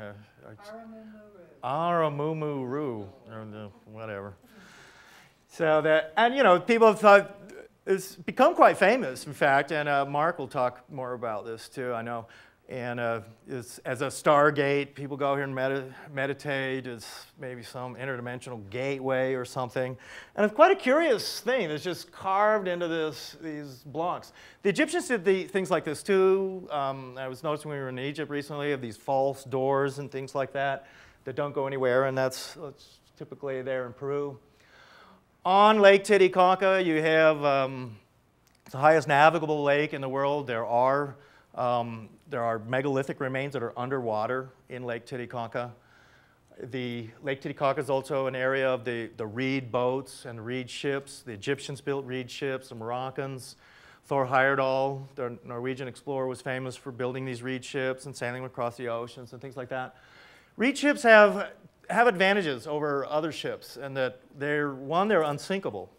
Aramumuru, or whatever. So that, and you know, people have thought it's become quite famous, in fact, and Mark will talk more about this too, I know. And it's, as a stargate, people go here and meditate. It's maybe some interdimensional gateway or something. And it's quite a curious thing that's just carved into these blocks. The Egyptians did things like this too. I was noticing when we were in Egypt recently of these false doors and things like that don't go anywhere, and that's typically there in Peru. On Lake Titicaca, you have it's the highest navigable lake in the world. There are megalithic remains that are underwater in Lake Titicaca. The Lake Titicaca is also an area of the reed boats and reed ships. The Egyptians built reed ships, the Moroccans. Thor Heyerdahl, the Norwegian explorer, was famous for building these reed ships and sailing across the oceans and things like that. Reed ships have advantages over other ships, and that they're unsinkable.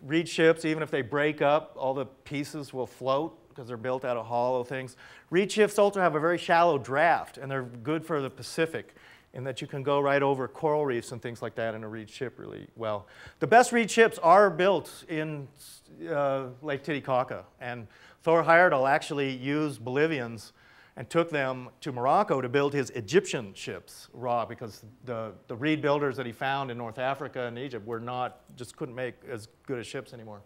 Reed ships, even if they break up, all the pieces will float because they're built out of hollow things. Reed ships also have a very shallow draft, and they're good for the Pacific in that you can go right over coral reefs and things like that in a reed ship really well. The best reed ships are built in Lake Titicaca, and Thor Heyerdahl actually used Bolivians and took them to Morocco to build his Egyptian ships raw, because the reed builders that he found in North Africa and Egypt just couldn't make as good as ships anymore.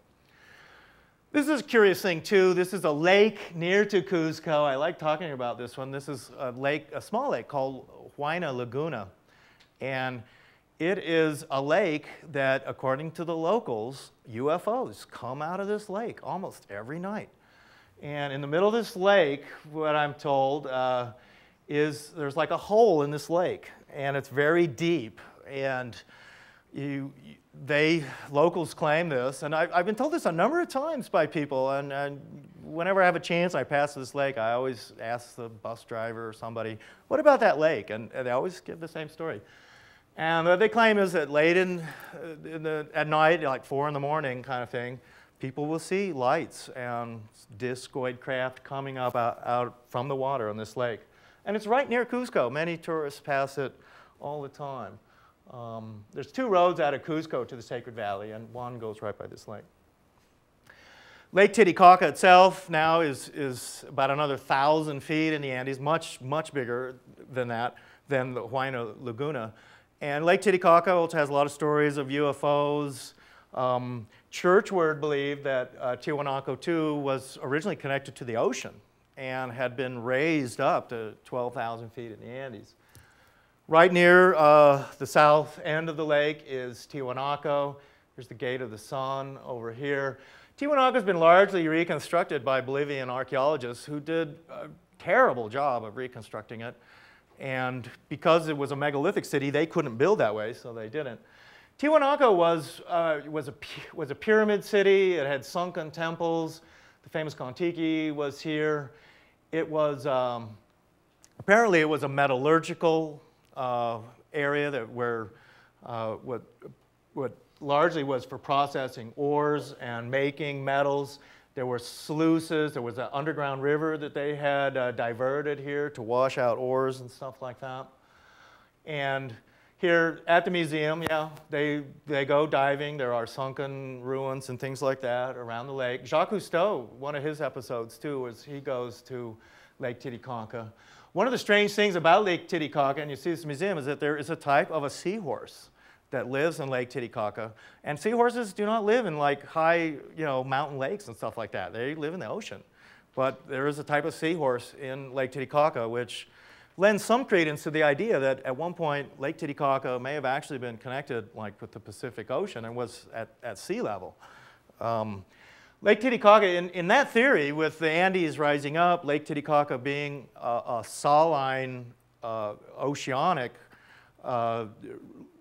This is a curious thing too. This is a lake near to Cuzco. I like talking about this one. This is a small lake called Huayna Laguna. And it is a lake that, according to the locals, UFOs come out of this lake almost every night. And in the middle of this lake, what I'm told, is there's like a hole in this lake, and it's very deep. And locals claim this, and I've been told this a number of times by people, and whenever I have a chance I pass this lake, I always ask the bus driver or somebody, what about that lake? And they always give the same story. And what they claim is that late at night, like 4 in the morning kind of thing, people will see lights and discoid craft coming up out from the water on this lake. And it's right near Cuzco. Many tourists pass it all the time. There's 2 roads out of Cuzco to the Sacred Valley, and one goes right by this lake. Lake Titicaca itself now is about another 1,000 feet in the Andes, much bigger than that, than the Huayna Laguna. And Lake Titicaca also has a lot of stories of UFOs. Churchward believed that Tiwanaku II was originally connected to the ocean and had been raised up to 12,000 feet in the Andes. Right near the south end of the lake is Tiwanaku. Here's the Gate of the Sun over here. Tiwanaku has been largely reconstructed by Bolivian archaeologists who did a terrible job of reconstructing it. And because it was a megalithic city, they couldn't build that way, so they didn't. Tiwanaku was a pyramid city. It had sunken temples. The famous Kon-Tiki was here. It was, apparently it was a metallurgical area that where what largely was for processing ores and making metals. There were sluices. There was an underground river that they had diverted here to wash out ores and stuff like that. And here at the museum, yeah, they go diving. There are sunken ruins and things like that around the lake. Jacques Cousteau, one of his episodes too, is he goes to Lake Titicaca. One of the strange things about Lake Titicaca, and you see this museum, is that there is a type of a seahorse that lives in Lake Titicaca. And seahorses do not live in like high, mountain lakes and stuff like that. They live in the ocean. But there is a type of seahorse in Lake Titicaca which lends some credence to the idea that at one point Lake Titicaca may have actually been connected like with the Pacific Ocean and was at sea level. Lake Titicaca, in that theory, with the Andes rising up, Lake Titicaca being a saline oceanic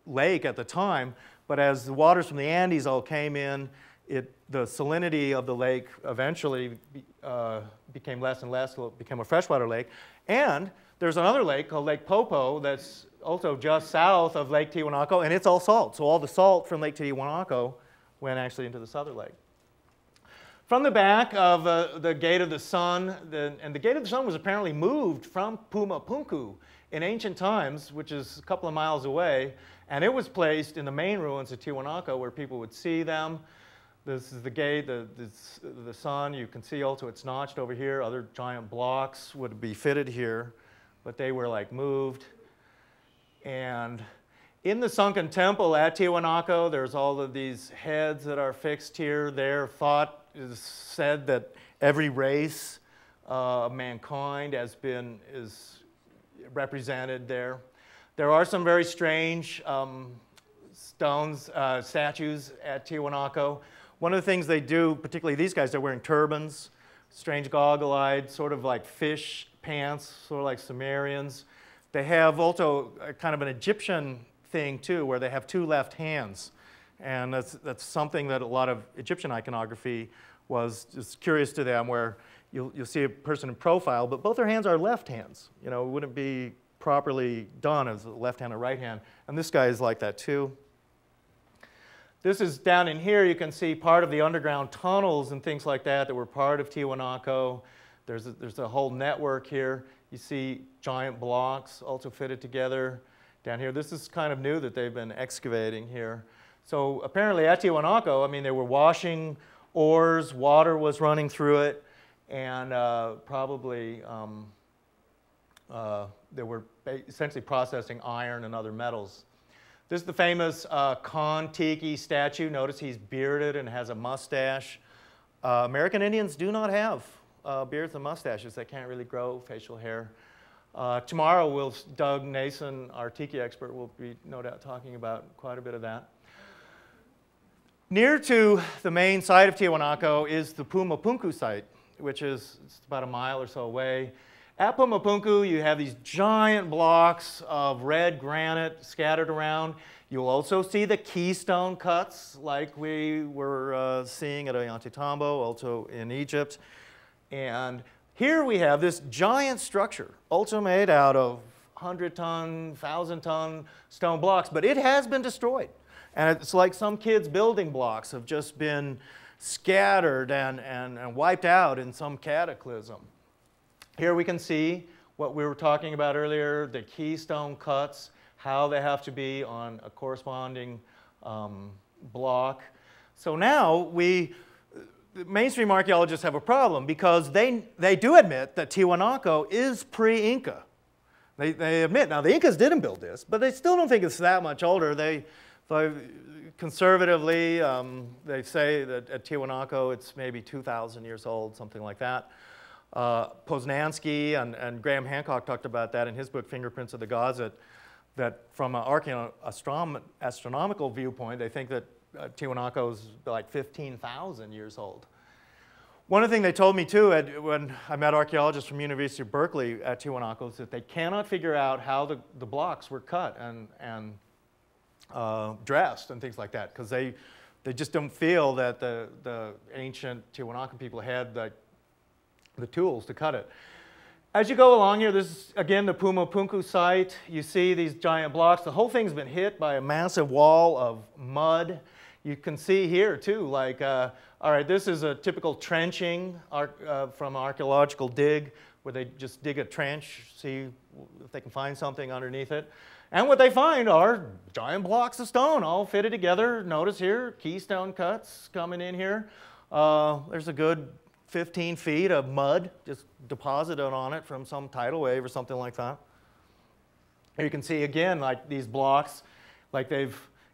lake at the time, but as the waters from the Andes all came in, the salinity of the lake eventually became less and less, so it became a freshwater lake. And there's another lake called Lake Popo that's also just south of Lake Tiwanaku, and it's all salt. So all the salt from Lake Tiwanaku went actually into this other lake. From the back of the Gate of the Sun, and the Gate of the Sun was apparently moved from Pumapunku in ancient times, which is a couple of miles away, and it was placed in the main ruins of Tiwanaku where people would see them. This is the gate, the sun. You can see also it's notched over here. Other giant blocks would be fitted here, but they were like moved. And in the sunken temple at Tiwanaku, there's all of these heads that are fixed here. Their thought is said that every race of mankind is represented there. There are some very strange statues at Tiwanaku. One of the things they do, particularly these guys, they're wearing turbans, strange goggle-eyed, sort of like fish pants, sort of like Sumerians. They have also kind of an Egyptian thing too, where they have two left hands. And that's something that a lot of Egyptian iconography was just curious to them, where you'll see a person in profile, but both their hands are left hands. It wouldn't be properly done as a left hand or right hand. And this guy is like that too. This is down in here. You can see part of the underground tunnels and things like that were part of Tiwanaku. There's a whole network here. You see giant blocks also fitted together down here. This is kind of new that they've been excavating here. So apparently at Tiwanaku, I mean, they were washing ores, water was running through it, and probably they were essentially processing iron and other metals. This is the famous Kon-Tiki statue. Notice he's bearded and has a mustache. American Indians do not have beards and mustaches. They can't really grow facial hair. Tomorrow, Doug Nason, our tiki expert, will be no doubt talking about quite a bit of that. Near to the main site of Tiwanaku is the Pumapunku site, which is about a mile or so away. At Pumapunku, you have these giant blocks of red granite scattered around. You'll also see the keystone cuts like we were seeing at Ollantaytambo, also in Egypt. And here we have this giant structure, also made out of 100-ton, 1,000-ton stone blocks, but it has been destroyed. And it's like some kids' building blocks have just been scattered and wiped out in some cataclysm. Here we can see what we were talking about earlier, the keystone cuts, how they have to be on a corresponding block. So now mainstream archaeologists have a problem because they do admit that Tiwanaku is pre-Inca. They admit, now the Incas didn't build this, but they still don't think it's that much older. Conservatively, they say that at Tiwanaku it's maybe 2,000 years old, something like that. Poznansky and Graham Hancock talked about that in his book, Fingerprints of the Gods, that from an astronomical viewpoint, they think that Tiwanaku is like 15,000 years old. One of the things they told me too when I met archaeologists from University of Berkeley at Tiwanaku is that they cannot figure out how the blocks were cut and dressed and things like that, because they just don't feel that the ancient Tiwanaku people had the tools to cut it. As you go along here, this is again the Pumapunku site. You see these giant blocks. The whole thing's been hit by a massive wall of mud. You can see here too, like, all right, this is a typical trenching from an archaeological dig, where they just dig a trench, see if they can find something underneath it. And what they find are giant blocks of stone all fitted together. Notice here, keystone cuts coming in here. There's a good 15 feet of mud just deposited on it from some tidal wave or something like that. And you can see again, like these blocks, like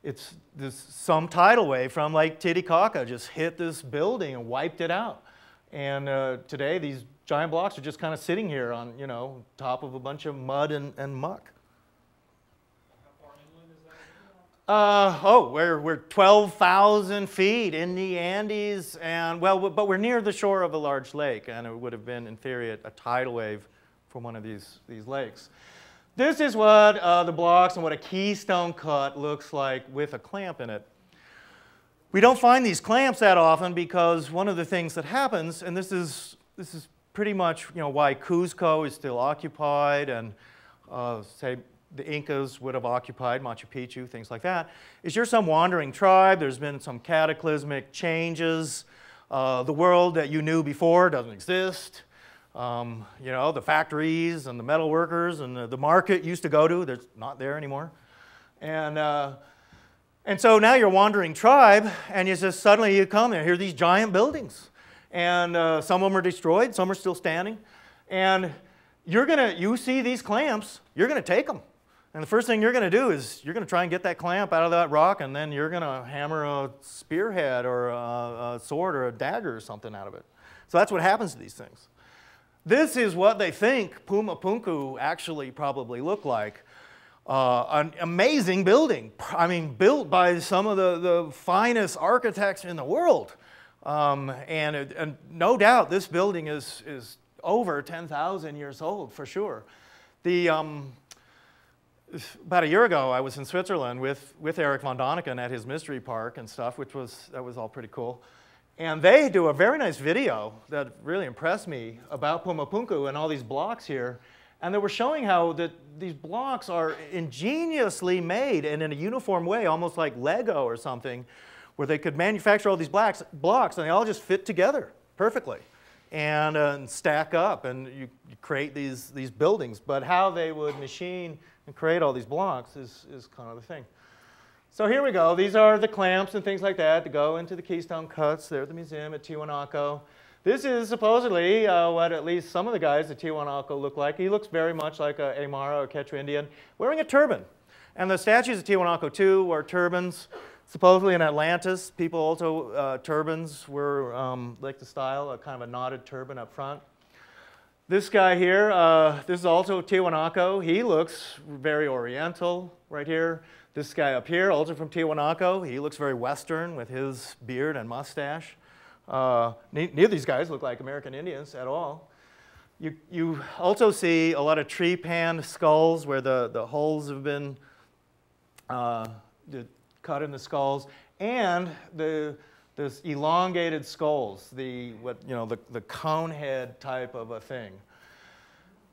it's some tidal wave from Lake Titicaca just hit this building and wiped it out. And today these giant blocks are just kind of sitting here on, you know, top of a bunch of mud and muck. We're 12,000 feet in the Andes, and well, but we're near the shore of a large lake, and it would have been, in theory, a tidal wave from one of these lakes. This is what the blocks and what a keystone cut looks like with a clamp in it. We don't find these clamps that often because one of the things that happens, and this is pretty much, you know, why Cuzco is still occupied, and say the Incas would have occupied Machu Picchu, things like that, is you're some wandering tribe. There's been some cataclysmic changes. The world that you knew before doesn't exist. You know, the factories and the metal workers and the market you used to go to, they're not there anymore. And so now you're a wandering tribe, and you just suddenly you come and here are these giant buildings. And some of them are destroyed, some are still standing. And you see these clamps, you're going to take them. And the first thing you're going to do is you're going to try and get that clamp out of that rock, and then you're going to hammer a spearhead or a sword or a dagger or something out of it. So that's what happens to these things. This is what they think Pumapunku actually probably looked like. An amazing building. I mean, built by some of the finest architects in the world. And no doubt this building is over 10,000 years old for sure. About a year ago, I was in Switzerland with Eric von Däniken at his mystery park and stuff, that was all pretty cool. And they do a very nice video that really impressed me about Pumapunku and all these blocks here. And they were showing how these blocks are ingeniously made and in a uniform way, almost like Lego or something, where they could manufacture all these blocks and they all just fit together perfectly and stack up, and you create these buildings. But how they would machine and create all these blocks is kind of the thing. So here we go. These are the clamps and things like that to go into the keystone cuts. They're at the museum at Tiwanaku. This is supposedly what at least some of the guys at Tiwanaku look like. He looks very much like a Aymara or Quechua Indian wearing a turban. And the statues at Tiwanaku too wore turbans. Supposedly in Atlantis, people also, turbans were like the style, a kind of a knotted turban up front. This guy here, this is also Tiwanaku. He looks very oriental right here. This guy up here, also from Tiwanaku, he looks very Western with his beard and mustache. Neither of these guys look like American Indians at all. You also see a lot of tree-panned skulls where the holes have been cut in the skulls, and this elongated skulls, the cone head type of a thing.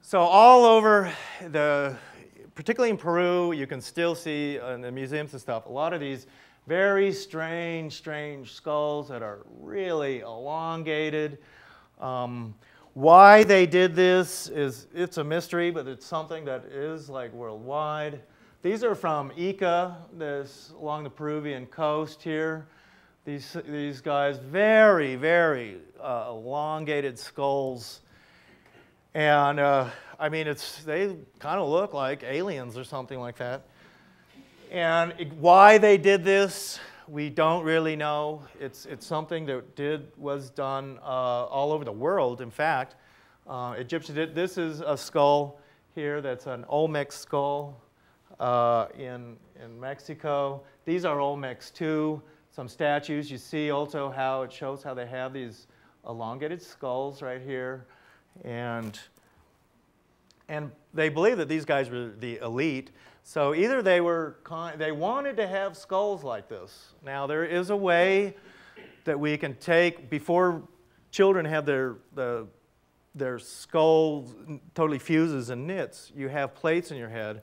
So all over particularly in Peru, you can still see in the museums and stuff, a lot of these very strange skulls that are really elongated. Why they did this it's a mystery, but it's something that is like worldwide. These are from Ica, along the Peruvian coast here. These guys, very elongated skulls. And I mean, they kind of look like aliens or something like that. And why they did this, we don't really know. It's something that was done all over the world, in fact. Egyptians did. This is a skull here that's an Olmec skull in Mexico. These are Olmecs too. Some statues. You see also how it shows how they have these elongated skulls right here, and they believe that these guys were the elite. So either they wanted to have skulls like this. Now there is a way that we can take, before children have their skull totally fuses and knits, you have plates in your head,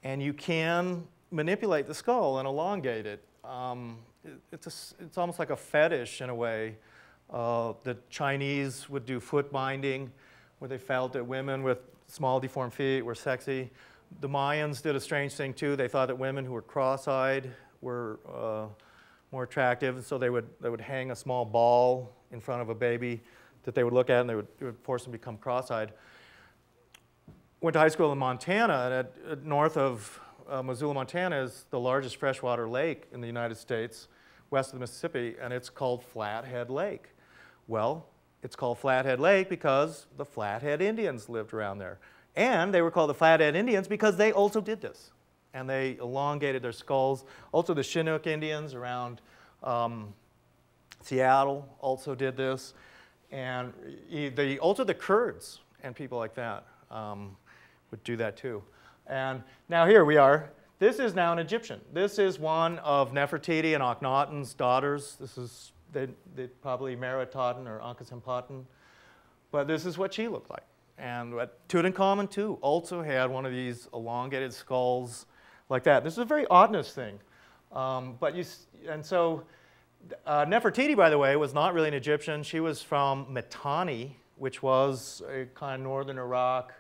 and you can manipulate the skull and elongate it. It's almost like a fetish in a way. The Chinese would do foot binding, where they felt that women with small deformed feet were sexy. The Mayans did a strange thing too. They thought that women who were cross-eyed were more attractive, so they would hang a small ball in front of a baby that they would look at, and it would force them to become cross-eyed. Went to high school in Montana, and north of Missoula, Montana is the largest freshwater lake in the United States, west of the Mississippi, and it's called Flathead Lake. Well, it's called Flathead Lake because the Flathead Indians lived around there. And they were called the Flathead Indians because they also did this. And they elongated their skulls. Also, the Chinook Indians around Seattle also did this. And also the Kurds and people like that would do that too. And now here we are. This is now an Egyptian. This is one of Nefertiti and Akhenaten's daughters. This is probably Meritaten or Ankhesempaten. But this is what she looked like. And Tutankhamun, too, also had one of these elongated skulls like that. This is a very oddness thing. Nefertiti, by the way, was not really an Egyptian. She was from Mitanni, which was a kind of northern Iraq,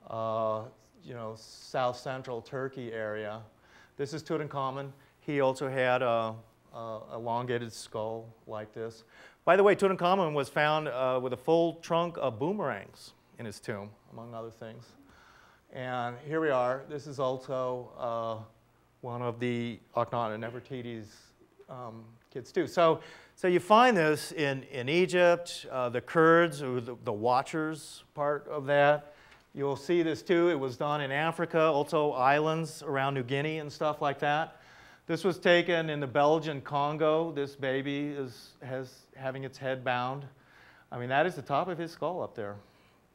south central Turkey area. This is Tutankhamun. He also had a elongated skull like this. By the way, Tutankhamun was found with a full trunk of boomerangs in his tomb, among other things. And here we are. This is also one of the Akhenaten and Nefertiti's kids too. So you find this in Egypt, the Kurds, or the Watchers part of that. You'll see this too. It was done in Africa, also islands around New Guinea and stuff like that. This was taken in the Belgian Congo. This baby is having its head bound. I mean, that is the top of his skull up there.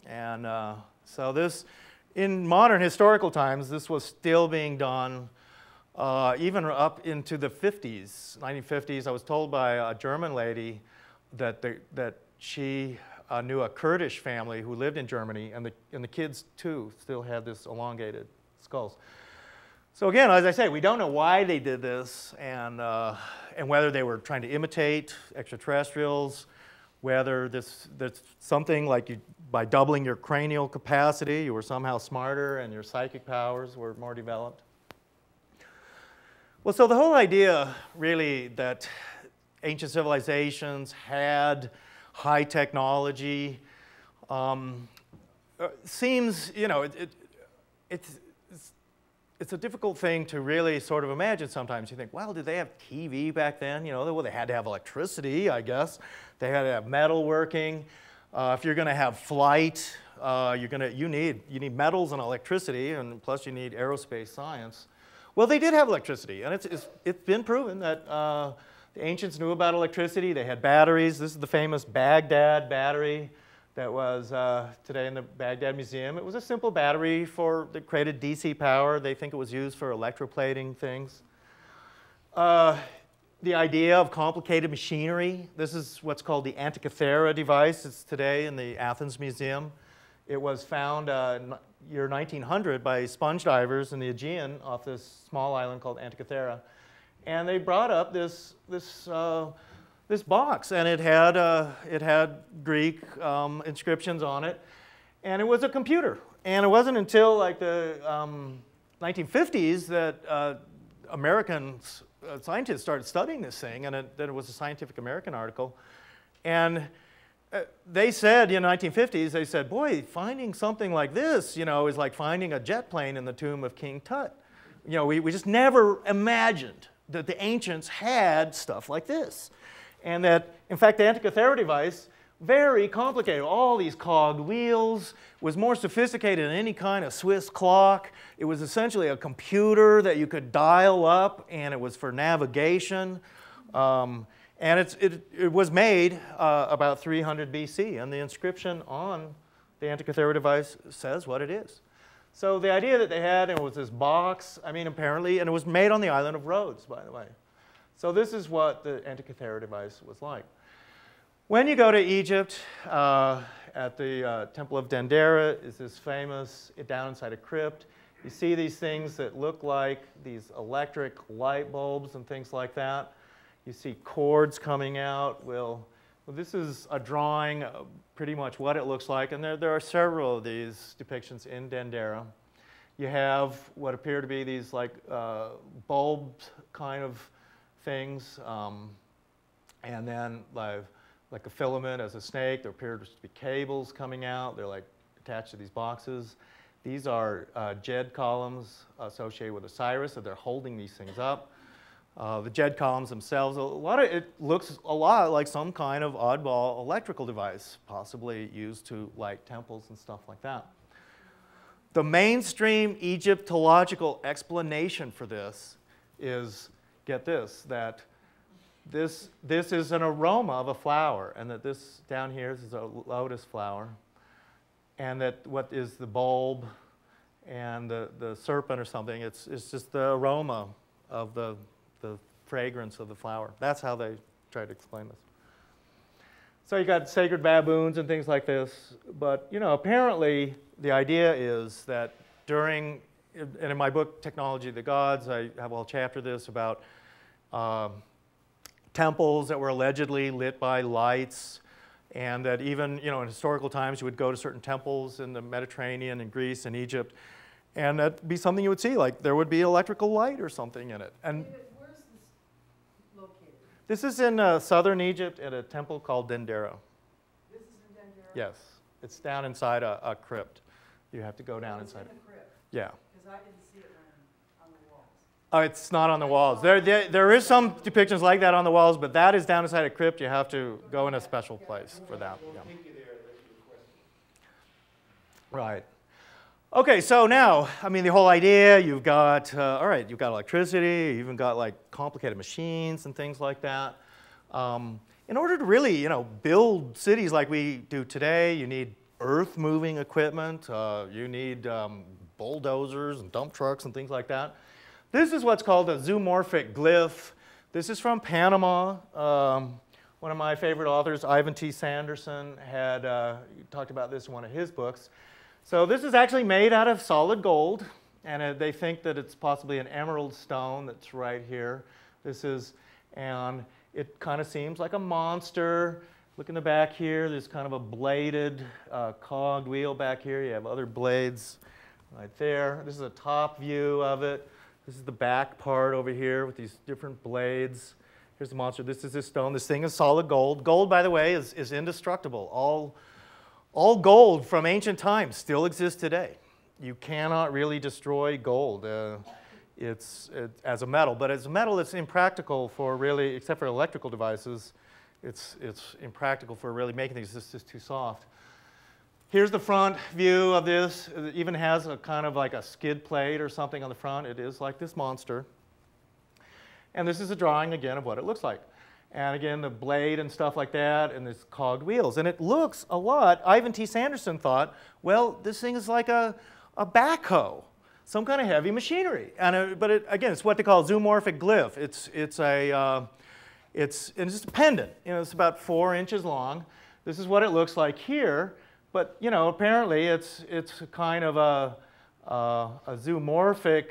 And so this, in modern historical times, this was still being done even up into the 50s, 1950s. I was told by a German lady that she knew a Kurdish family who lived in Germany, and the kids, too, still had this elongated skulls. So again, as I say, we don't know why they did this, and whether they were trying to imitate extraterrestrials, whether that's something like by doubling your cranial capacity, you were somehow smarter and your psychic powers were more developed. Well, so the whole idea, really, that ancient civilizations had high technology seems, it's a difficult thing to really sort of imagine sometimes. You think, well, did they have TV back then? Well, they had to have electricity, I guess. They had to have metalworking. If you're going to have flight, you need metals and electricity, and plus you need aerospace science. Well, they did have electricity, and it's been proven that the ancients knew about electricity. They had batteries. This is the famous Baghdad battery that was today in the Baghdad Museum. It was a simple battery that created DC power. They think it was used for electroplating things. The idea of complicated machinery. This is what's called the Antikythera device. It's today in the Athens Museum. It was found in year 1900 by sponge divers in the Aegean off this small island called Antikythera. And they brought up this box, and it had Greek inscriptions on it, and it was a computer. And it wasn't until like the 1950s that American scientists started studying this thing, and then it was a Scientific American article. And they said in the 1950s, they said, boy, finding something like this, is like finding a jet plane in the tomb of King Tut. We just never imagined that the ancients had stuff like this. And that, in fact, the Antikythera device, very complicated. All these cogged wheels, was more sophisticated than any kind of Swiss clock. It was essentially a computer that you could dial up, and it was for navigation. And it was made about 300 BC, and the inscription on the Antikythera device says what it is. So the idea that they had, and it was this box, I mean, apparently, and it was made on the island of Rhodes, by the way. So this is what the Antikythera device was like. When you go to Egypt, at the Temple of Dendera is this famous, down inside a crypt. You see these things that look like these electric light bulbs and things like that. You see cords coming out. Well, this is a drawing of pretty much what it looks like, and there are several of these depictions in Dendera. You have what appear to be these like bulbed kind of things, and then like a filament as a snake. There appears to be cables coming out. They're like attached to these boxes. These are Jed columns associated with Osiris, so they're holding these things up. The Jed columns themselves, it looks a lot like some kind of oddball electrical device, possibly used to light temples and stuff like that. The mainstream Egyptological explanation for this is, get this, that this is an aroma of a flower, and that this down here is a lotus flower, and that what is the bulb and the serpent or something, it's just the aroma of the fragrance of the flower. That's how they try to explain this. So you got sacred baboons and things like this, but you know, apparently the idea is that during, and in my book Technology of the Gods, I have a whole chapter this about temples that were allegedly lit by lights, and that even, you know, in historical times you would go to certain temples in the Mediterranean and Greece and Egypt, and that'd be something you would see, like there would be electrical light or something in it. And where's this located? this is in southern Egypt at a temple called Dendera. This is in Dendera? Yes, it's down inside a crypt. You have to go down inside. It's in the crypt? Yeah. Because I didn't see it on the walls. Oh, it's not on the walls. There is some depictions like that on the walls, but that is down inside a crypt. You have to go in a special place for that. Yeah. Right. Okay, so now, I mean, the whole idea, you've got, all right, you've got electricity, you even got like complicated machines and things like that. In order to really, you know, build cities like we do today, you need earth-moving equipment, you need bulldozers and dump trucks and things like that. This is what's called a zoomorphic glyph. This is from Panama. One of my favorite authors, Ivan T. Sanderson, had talked about this in one of his books. So this is actually made out of solid gold, and they think that it's possibly an emerald stone that's right here. And it kind of seems like a monster. Look in the back here, there's kind of a bladed, cogged wheel back here. You have other blades right there. This is a top view of it. This is the back part over here with these different blades. Here's the monster. This is this stone. This thing is solid gold. Gold, by the way, is indestructible. All gold from ancient times still exists today. You cannot really destroy gold as a metal. But as a metal, it's impractical for really, except for electrical devices, it's impractical for really making things. It's just too soft. Here's the front view of this. It even has a kind of like a skid plate or something on the front. It is like this monster. And this is a drawing, again, of what it looks like. And again, the blade and stuff like that, and these cogged wheels. And it looks a lot, Ivan T. Sanderson thought, well, this thing is like a backhoe, some kind of heavy machinery. But again, it's what they call zoomorphic glyph. It's just a pendant. You know, it's about 4 inches long. This is what it looks like here. But you know, apparently it's kind of a zoomorphic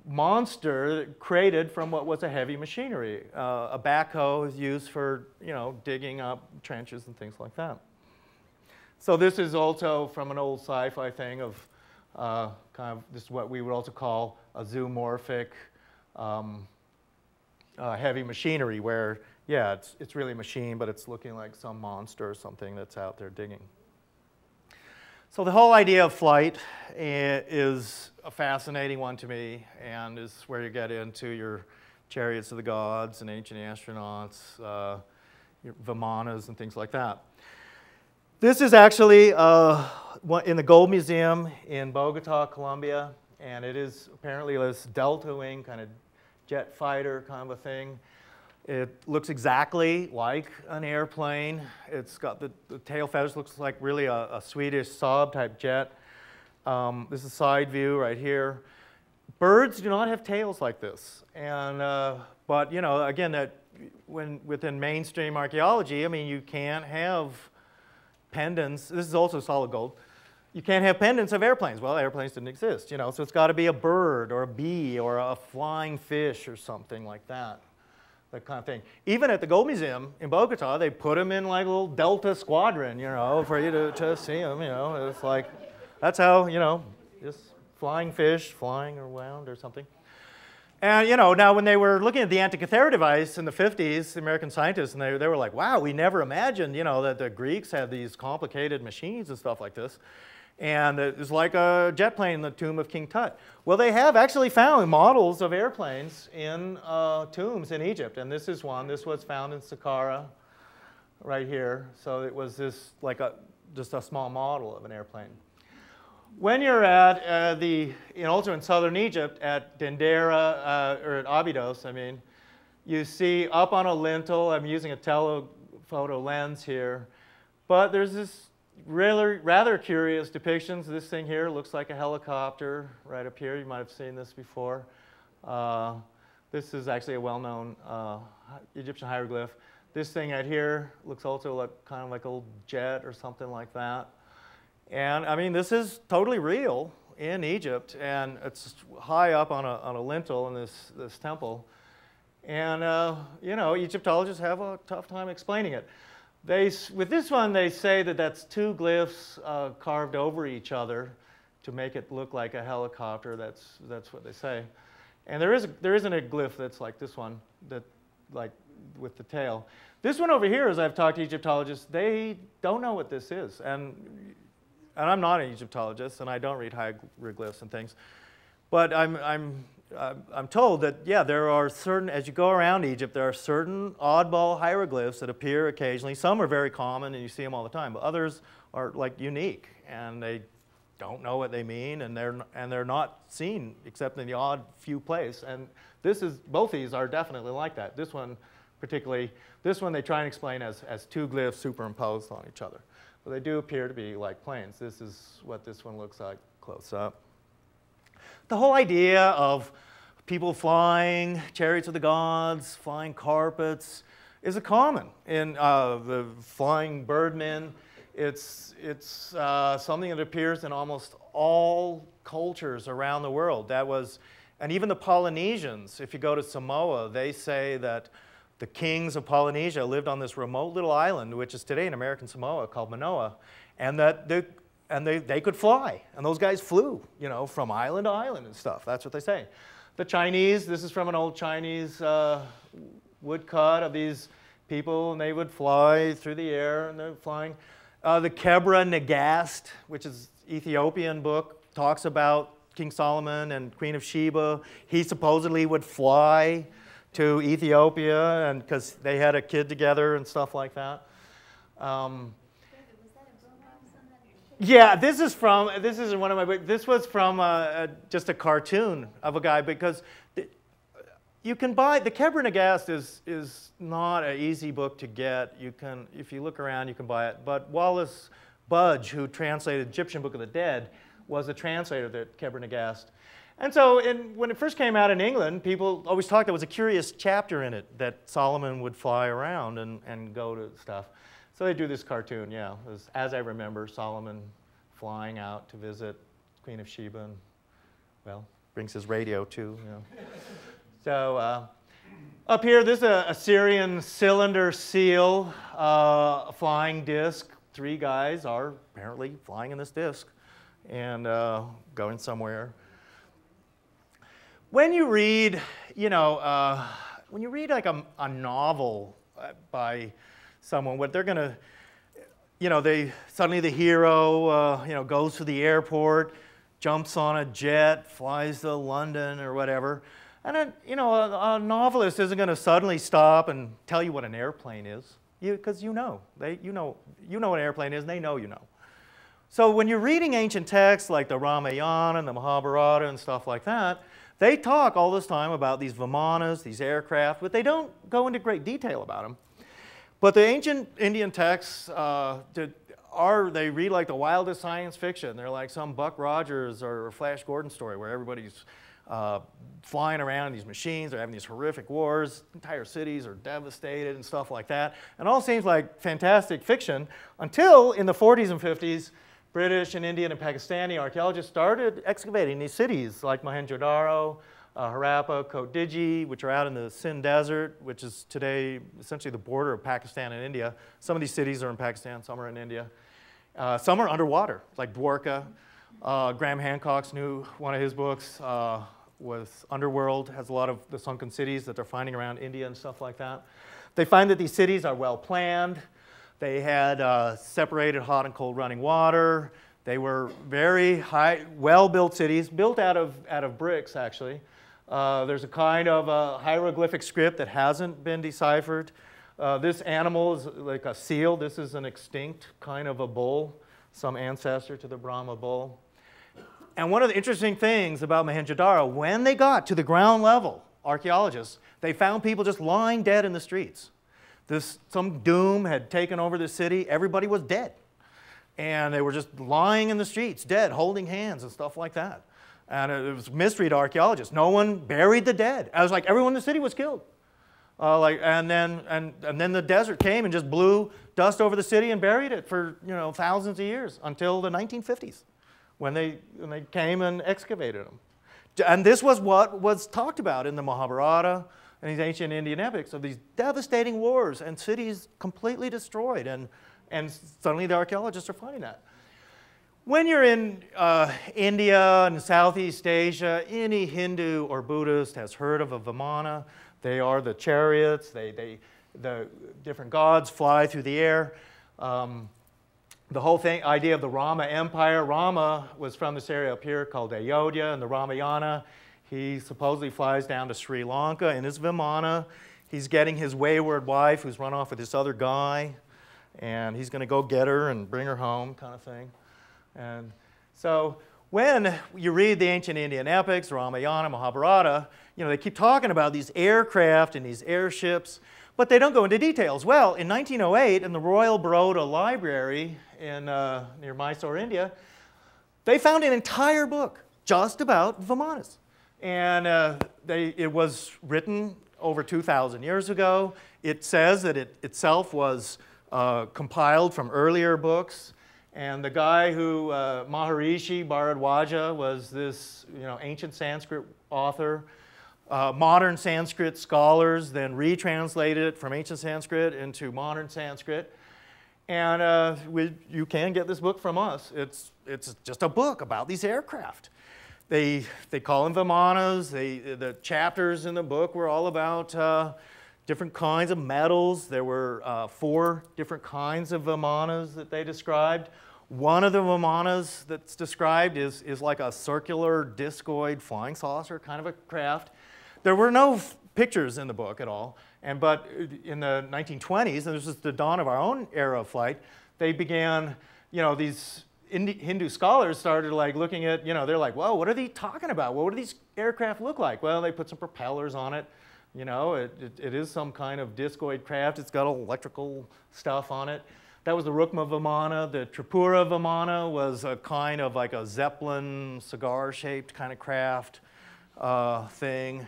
monster created from what was a heavy machinery. A backhoe is used for, you know, digging up trenches and things like that. So this is also from an old sci-fi thing of this is what we would also call a zoomorphic heavy machinery, where yeah, it's really a machine, but it's looking like some monster or something that's out there digging. So the whole idea of flight is a fascinating one to me, and is where you get into your chariots of the gods and ancient astronauts, your Vimanas and things like that. This is actually in the Gold Museum in Bogota, Colombia, and it is apparently this delta wing kind of jet fighter kind of a thing. It looks exactly like an airplane. It's got the tail feathers, looks like really a Swedish Saab type jet. This is side view right here. Birds do not have tails like this. And, but, you know, again, that within mainstream archaeology, I mean, you can't have pendants. This is also solid gold. You can't have pendants of airplanes. Well, airplanes didn't exist, you know, so it's got to be a bird or a bee or a flying fish or something like that. That kind of thing. Even at the Gold Museum in Bogota, they put them in like a little Delta squadron, you know, for you to see them, you know. It's like, that's how, you know, just flying fish flying around or something. And, you know, now when they were looking at the Antikythera device in the 50s, the American scientists, and they were like, wow, we never imagined, you know, that the Greeks had these complicated machines and stuff like this. And it was like a jet plane in the tomb of King Tut. Well, they have actually found models of airplanes in tombs in Egypt. And this is one. This was found in Saqqara right here. So it was this, like just a small model of an airplane. When you're at also in southern Egypt, at Dendera, or at Abydos, I mean, you see up on a lintel, I'm using a telephoto lens here, but there's this rather curious depictions. This thing here looks like a helicopter right up here. You might have seen this before. This is actually a well-known Egyptian hieroglyph. This thing right here looks also like, kind of like a little jet or something like that. And I mean, this is totally real in Egypt, and it's high up on a lintel in this temple. And you know, Egyptologists have a tough time explaining it. With this one, they say that that's two glyphs carved over each other to make it look like a helicopter. That's what they say. And there isn't a glyph that's like this one, that like with the tail. This one over here, as I've talked to Egyptologists, they don't know what this is. And I'm not an Egyptologist, and I don't read hieroglyphs and things. But I'm told that, yeah, there are certain, as you go around Egypt, there are certain oddball hieroglyphs that appear occasionally. Some are very common, and you see them all the time. But others are like unique, and they don't know what they mean, and they're not seen except in the odd few places. And both these are definitely like that. This one particularly, this one they try and explain as two glyphs superimposed on each other. But they do appear to be like planes. This is what this one looks like close up. The whole idea of people flying, chariots of the gods, flying carpets, is a common in the flying birdmen. It's something that appears in almost all cultures around the world. And even the Polynesians, if you go to Samoa, they say that the kings of Polynesia lived on this remote little island, which is today in American Samoa, called Manoa, and that they could fly. And those guys flew, you know, from island to island and stuff. That's what they say. The Chinese, this is from an old Chinese woodcut of these people, and they would fly through the air, and they're flying. The Kebra Nagast, which is an Ethiopian book, talks about King Solomon and Queen of Sheba. He supposedly would fly to Ethiopia, and because they had a kid together and stuff like that. Yeah, this isn't one of my books. This was from just a cartoon of a guy, because you can buy, the Kebra Nagast is not an easy book to get. You can, if you look around, you can buy it. But Wallace Budge, who translated Egyptian Book of the Dead, was a translator of the Kebra Nagast. And so when it first came out in England, people always talked, there was a curious chapter in it that Solomon would fly around and go to stuff. So they do this cartoon, yeah. It was, as I remember, Solomon flying out to visit Queen of Sheba, and, well, brings his radio too, you know. So up here, this is a Assyrian cylinder seal, flying disc. Three guys are apparently flying in this disc and going somewhere. When you read, you know, when you read like a novel by someone, what they're going to, you know, suddenly the hero, you know, goes to the airport, jumps on a jet, flies to London or whatever. And then, you know, a novelist isn't going to suddenly stop and tell you what an airplane is, because you know what an airplane is, and they know you know. So when you're reading ancient texts like the Ramayana and the Mahabharata and stuff like that, They talk all this time about these vimanas, these aircraft, but they don't go into great detail about them. But the ancient Indian texts, they read like the wildest science fiction. They're like some Buck Rogers or Flash Gordon story where everybody's flying around in these machines. They're having these horrific wars. Entire cities are devastated and stuff like that. And all seems like fantastic fiction until in the 40s and 50s, British and Indian and Pakistani archaeologists started excavating these cities like Mohenjo-Daro, Harappa, Kotdiji, which are out in the Sindh Desert, which is today essentially the border of Pakistan and India. Some of these cities are in Pakistan, some are in India. Some are underwater, like Dwarka. Graham Hancock's one of his books was Underworld, has a lot of the sunken cities that they're finding around India and stuff like that. They find that these cities are well planned. They had separated hot and cold running water. They were very high, well-built cities, built out of bricks, actually. There's a kind of a hieroglyphic script that hasn't been deciphered. This animal is like a seal. This is an extinct kind of a bull, some ancestor to the Brahma bull. And one of the interesting things about Mohenjo-Daro, when they got to the ground level, archaeologists, they found people just lying dead in the streets. Some doom had taken over the city. Everybody was dead. And they were just lying in the streets, dead, holding hands and stuff like that. And it was a mystery to archaeologists. No one buried the dead. I was like, everyone in the city was killed. And then the desert came and just blew dust over the city and buried it for thousands of years until the 1950s when they came and excavated them. And this was what was talked about in the Mahabharata and these ancient Indian epics of these devastating wars and cities completely destroyed. And suddenly the archaeologists are finding that. When you're in India and Southeast Asia, any Hindu or Buddhist has heard of a vimana. They are the chariots. The different gods fly through the air. The whole idea of the Rama Empire. Rama was from this area up here called Ayodhya, and the Ramayana. He supposedly flies down to Sri Lanka in his vimana. He's getting his wayward wife who's run off with this other guy, and he's going to go get her and bring her home, kind of thing. And so when you read the ancient Indian epics, Ramayana, Mahabharata, they keep talking about these aircraft and these airships, but they don't go into details. Well, in 1908, in the Royal Baroda Library near Mysore, India, they found an entire book just about vimanas. And it was written over 2,000 years ago. It says that it itself was compiled from earlier books. And the guy who, Maharishi Bharadwaja, was this ancient Sanskrit author. Modern Sanskrit scholars then retranslated it from ancient Sanskrit into modern Sanskrit. And you can get this book from us. It's just a book about these aircraft. They call them vimanas. The chapters in the book were all about different kinds of metals. There were 4 different kinds of vimanas that they described. One of the vimanas that's described is like a circular discoid flying saucer kind of a craft. There were no pictures in the book at all, but in the 1920s, and this is the dawn of our own era of flight, they began, these Hindu scholars started like looking at, they're like, whoa, what are they talking about? What do these aircraft look like? Well, they put some propellers on it. It is some kind of discoid craft. It's got electrical stuff on it. That was the Rukma Vimana. The Tripura Vimana was a kind of like a Zeppelin, cigar-shaped kind of craft thing.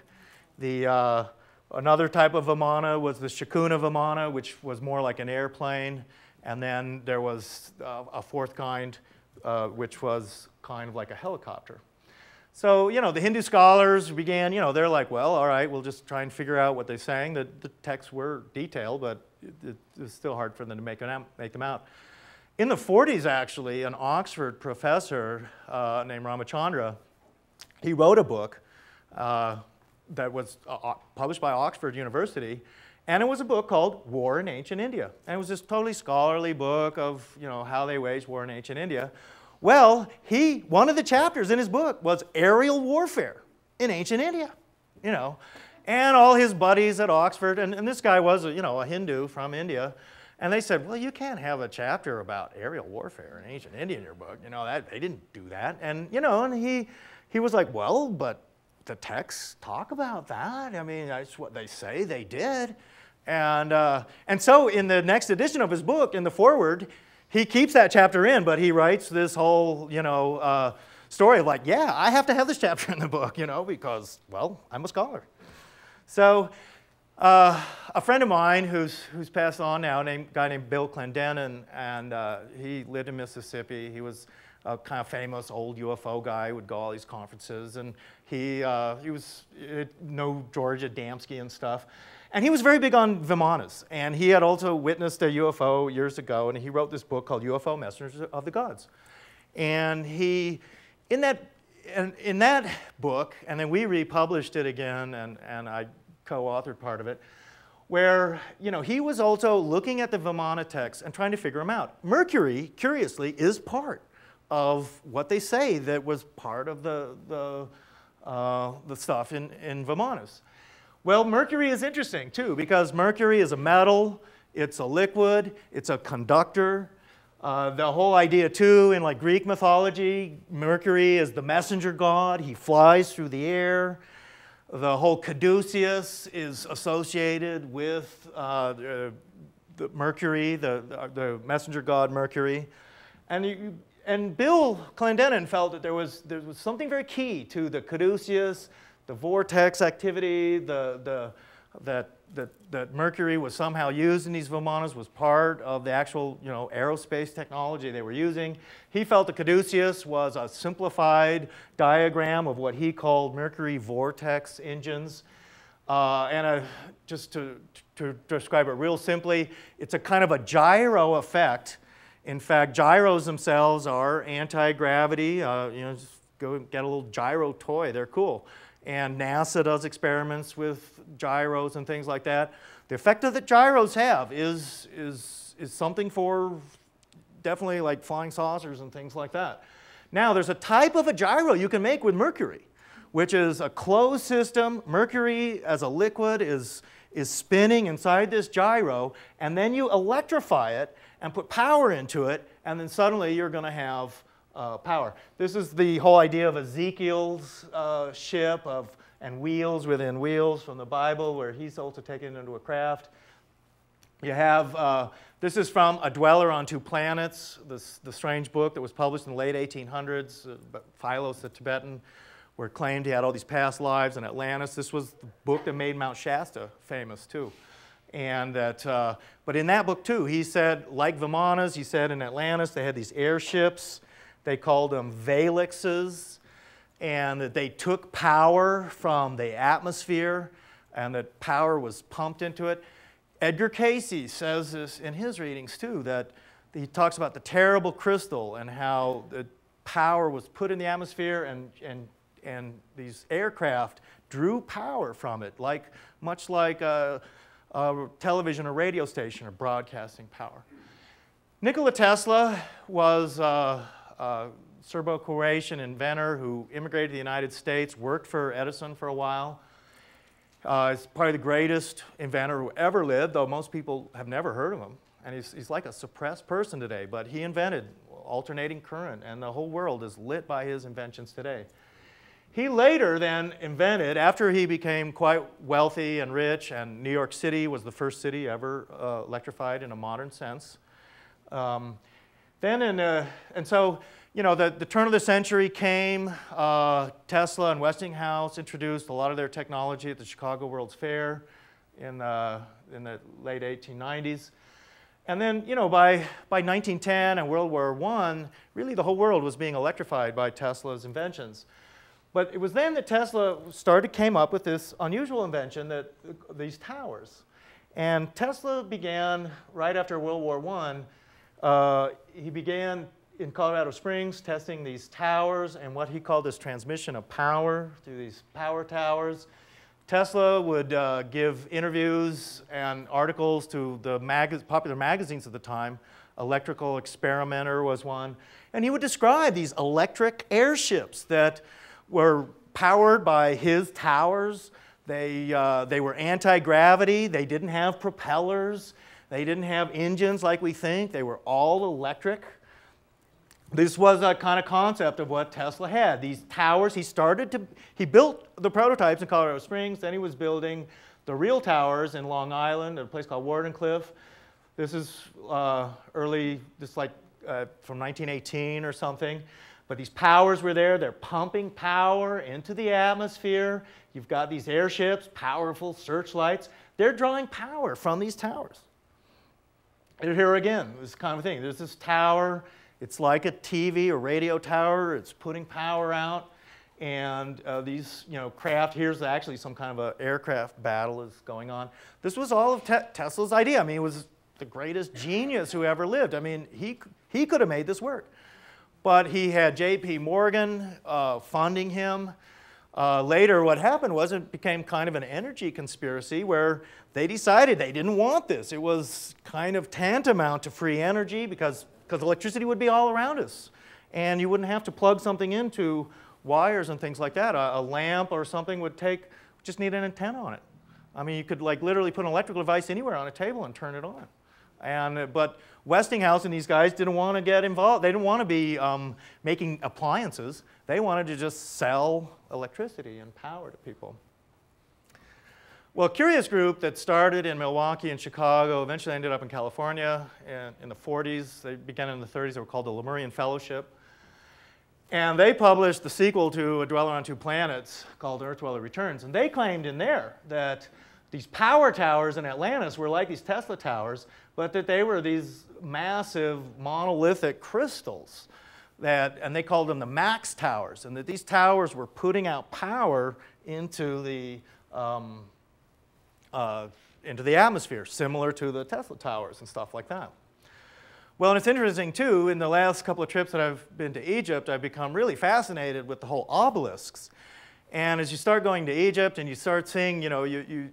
Another type of Vimana was the Shakuna Vimana, which was more like an airplane. And then there was a 4th kind, which was kind of like a helicopter. So, the Hindu scholars began, they're like, well, all right, we'll just try and figure out what they're saying. The texts were detailed, but it was still hard for them to make them out. In the 40s, actually, an Oxford professor named Ramachandra, he wrote a book that was published by Oxford University, and it was a book called War in Ancient India. And it was this totally scholarly book of how they waged war in ancient India. Well, one of the chapters in his book was aerial warfare in ancient India, and all his buddies at Oxford, and this guy was a Hindu from India, and they said, well, you can't have a chapter about aerial warfare in ancient India in your book, they didn't do that, and and he was like, well, but the texts talk about that. I mean, that's what they say they did. And so in the next edition of his book, in the foreword, he keeps that chapter in, but he writes this whole, story of like, yeah, I have to have this chapter in the book, because, well, I'm a scholar. So a friend of mine who's passed on now, a guy named Bill Clendenin, and he lived in Mississippi. He was a kind of famous old UFO guy who would go to all these conferences, and he know George Adamski and stuff. And he was very big on Vimanas, and he had also witnessed a UFO years ago, and he wrote this book called UFO Messengers of the Gods. And in that book, and then we republished it again, and I co-authored part of it, where he was also looking at the Vimana texts and trying to figure them out. Mercury, curiously, is part of what they say that was part of the stuff in Vimanas. Well, mercury is interesting too, because mercury is a metal, it's a liquid, it's a conductor. The whole idea too, in like Greek mythology, Mercury is the messenger god. He flies through the air. The whole caduceus is associated with the Mercury, the messenger god Mercury. And Bill Clendenin felt that there was something very key to the caduceus, the vortex activity, that Mercury was somehow used in these Vimanas, was part of the actual aerospace technology they were using. He felt the caduceus was a simplified diagram of what he called Mercury vortex engines. Just to describe it real simply, it's a kind of a gyro effect. In fact, gyros themselves are anti-gravity. Just go get a little gyro toy, they're cool. And NASA does experiments with gyros and things like that. The effect that gyros have is something for definitely like flying saucers and things like that. Now, there's a type of a gyro you can make with mercury, which is a closed system. Mercury as a liquid is spinning inside this gyro, and then you electrify it and put power into it, and then suddenly you're going to have power. This is the whole idea of Ezekiel's ship and wheels within wheels from the Bible, where he's also taken into a craft. You have, this is from A Dweller on Two Planets, the strange book that was published in the late 1800s. Philos, the Tibetan, where it claimed he had all these past lives in Atlantis. This was the book that made Mount Shasta famous, too. And that, but in that book, too, he said, like Vimanas, he said in Atlantis, they had these airships. They called them Valexes, and that they took power from the atmosphere, and that power was pumped into it. Edgar Cayce says this in his readings, too, that he talks about the terrible crystal and how the power was put in the atmosphere, and these aircraft drew power from it, much like a television or radio station or broadcasting power. Nikola Tesla was Serbo-Croatian inventor who immigrated to the United States, worked for Edison for a while. He's probably the greatest inventor who ever lived, though most people have never heard of him. And he's like a suppressed person today, but he invented alternating current, and the whole world is lit by his inventions today. He later then invented, after he became quite wealthy and rich, and New York City was the first city ever electrified in a modern sense. And so, the turn of the century came. Tesla and Westinghouse introduced a lot of their technology at the Chicago World's Fair in the late 1890s. And then, by 1910 and World War I, really the whole world was being electrified by Tesla's inventions. But it was then that Tesla came up with this unusual invention, these towers. And Tesla began, right after World War I, he began in Colorado Springs testing these towers and what he called this transmission of power through these power towers. Tesla would give interviews and articles to the popular magazines at the time. Electrical Experimenter was one. And he would describe these electric airships that were powered by his towers. They were anti-gravity. They didn't have propellers. They didn't have engines like we think. They were all electric. this was a kind of concept of what Tesla had. These towers, he built the prototypes in Colorado Springs, then he was building the real towers in Long Island at a place called Wardenclyffe. This is from 1918 or something. But these powers were there. They're pumping power into the atmosphere. You've got these airships, powerful searchlights. They're drawing power from these towers. And here again, this kind of thing. There's this tower. It's like a TV or radio tower. It's putting power out. And these craft, here's actually some kind of an aircraft battle is going on. This was all of Tesla's idea. I mean, he was the greatest genius who ever lived. I mean, he could have made this work. But he had J.P. Morgan funding him. Later, what happened was it became kind of an energy conspiracy where they decided they didn't want this. It was kind of tantamount to free energy because electricity would be all around us. And you wouldn't have to plug something into wires and things like that. A lamp or something would just need an antenna on it. I mean, you could literally put an electrical device anywhere on a table and turn it on. But Westinghouse and these guys didn't want to get involved. They didn't want to be making appliances. They wanted to just sell electricity and power to people. Well, a curious group that started in Milwaukee and Chicago eventually ended up in California in the 40s. They began in the 30s. They were called the Lemurian Fellowship. And they published the sequel to A Dweller on Two Planets called Earth Dweller Returns. And they claimed in there that these power towers in Atlantis were like these Tesla towers, but that they were these massive monolithic crystals and they called them the max towers, and that these towers were putting out power into the atmosphere, similar to the Tesla towers and stuff like that. Well, and it's interesting too, in the last couple of trips that I've been to Egypt, I've become really fascinated with the whole obelisks. And as you start going to Egypt and you start seeing, you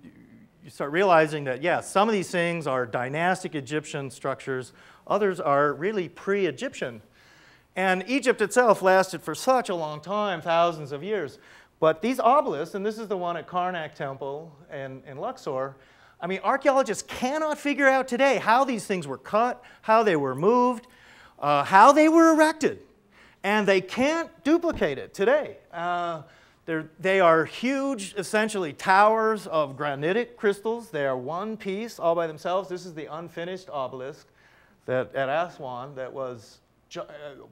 start realizing that, yes, some of these things are dynastic Egyptian structures, others are really pre-Egyptian. And Egypt itself lasted for such a long time, thousands of years. But these obelisks, and this is the one at Karnak Temple in Luxor, I mean, archaeologists cannot figure out today how these things were cut, how they were moved, how they were erected. And they can't duplicate it today. They are huge, essentially, towers of granitic crystals. They are one piece all by themselves. This is the unfinished obelisk at Aswan that was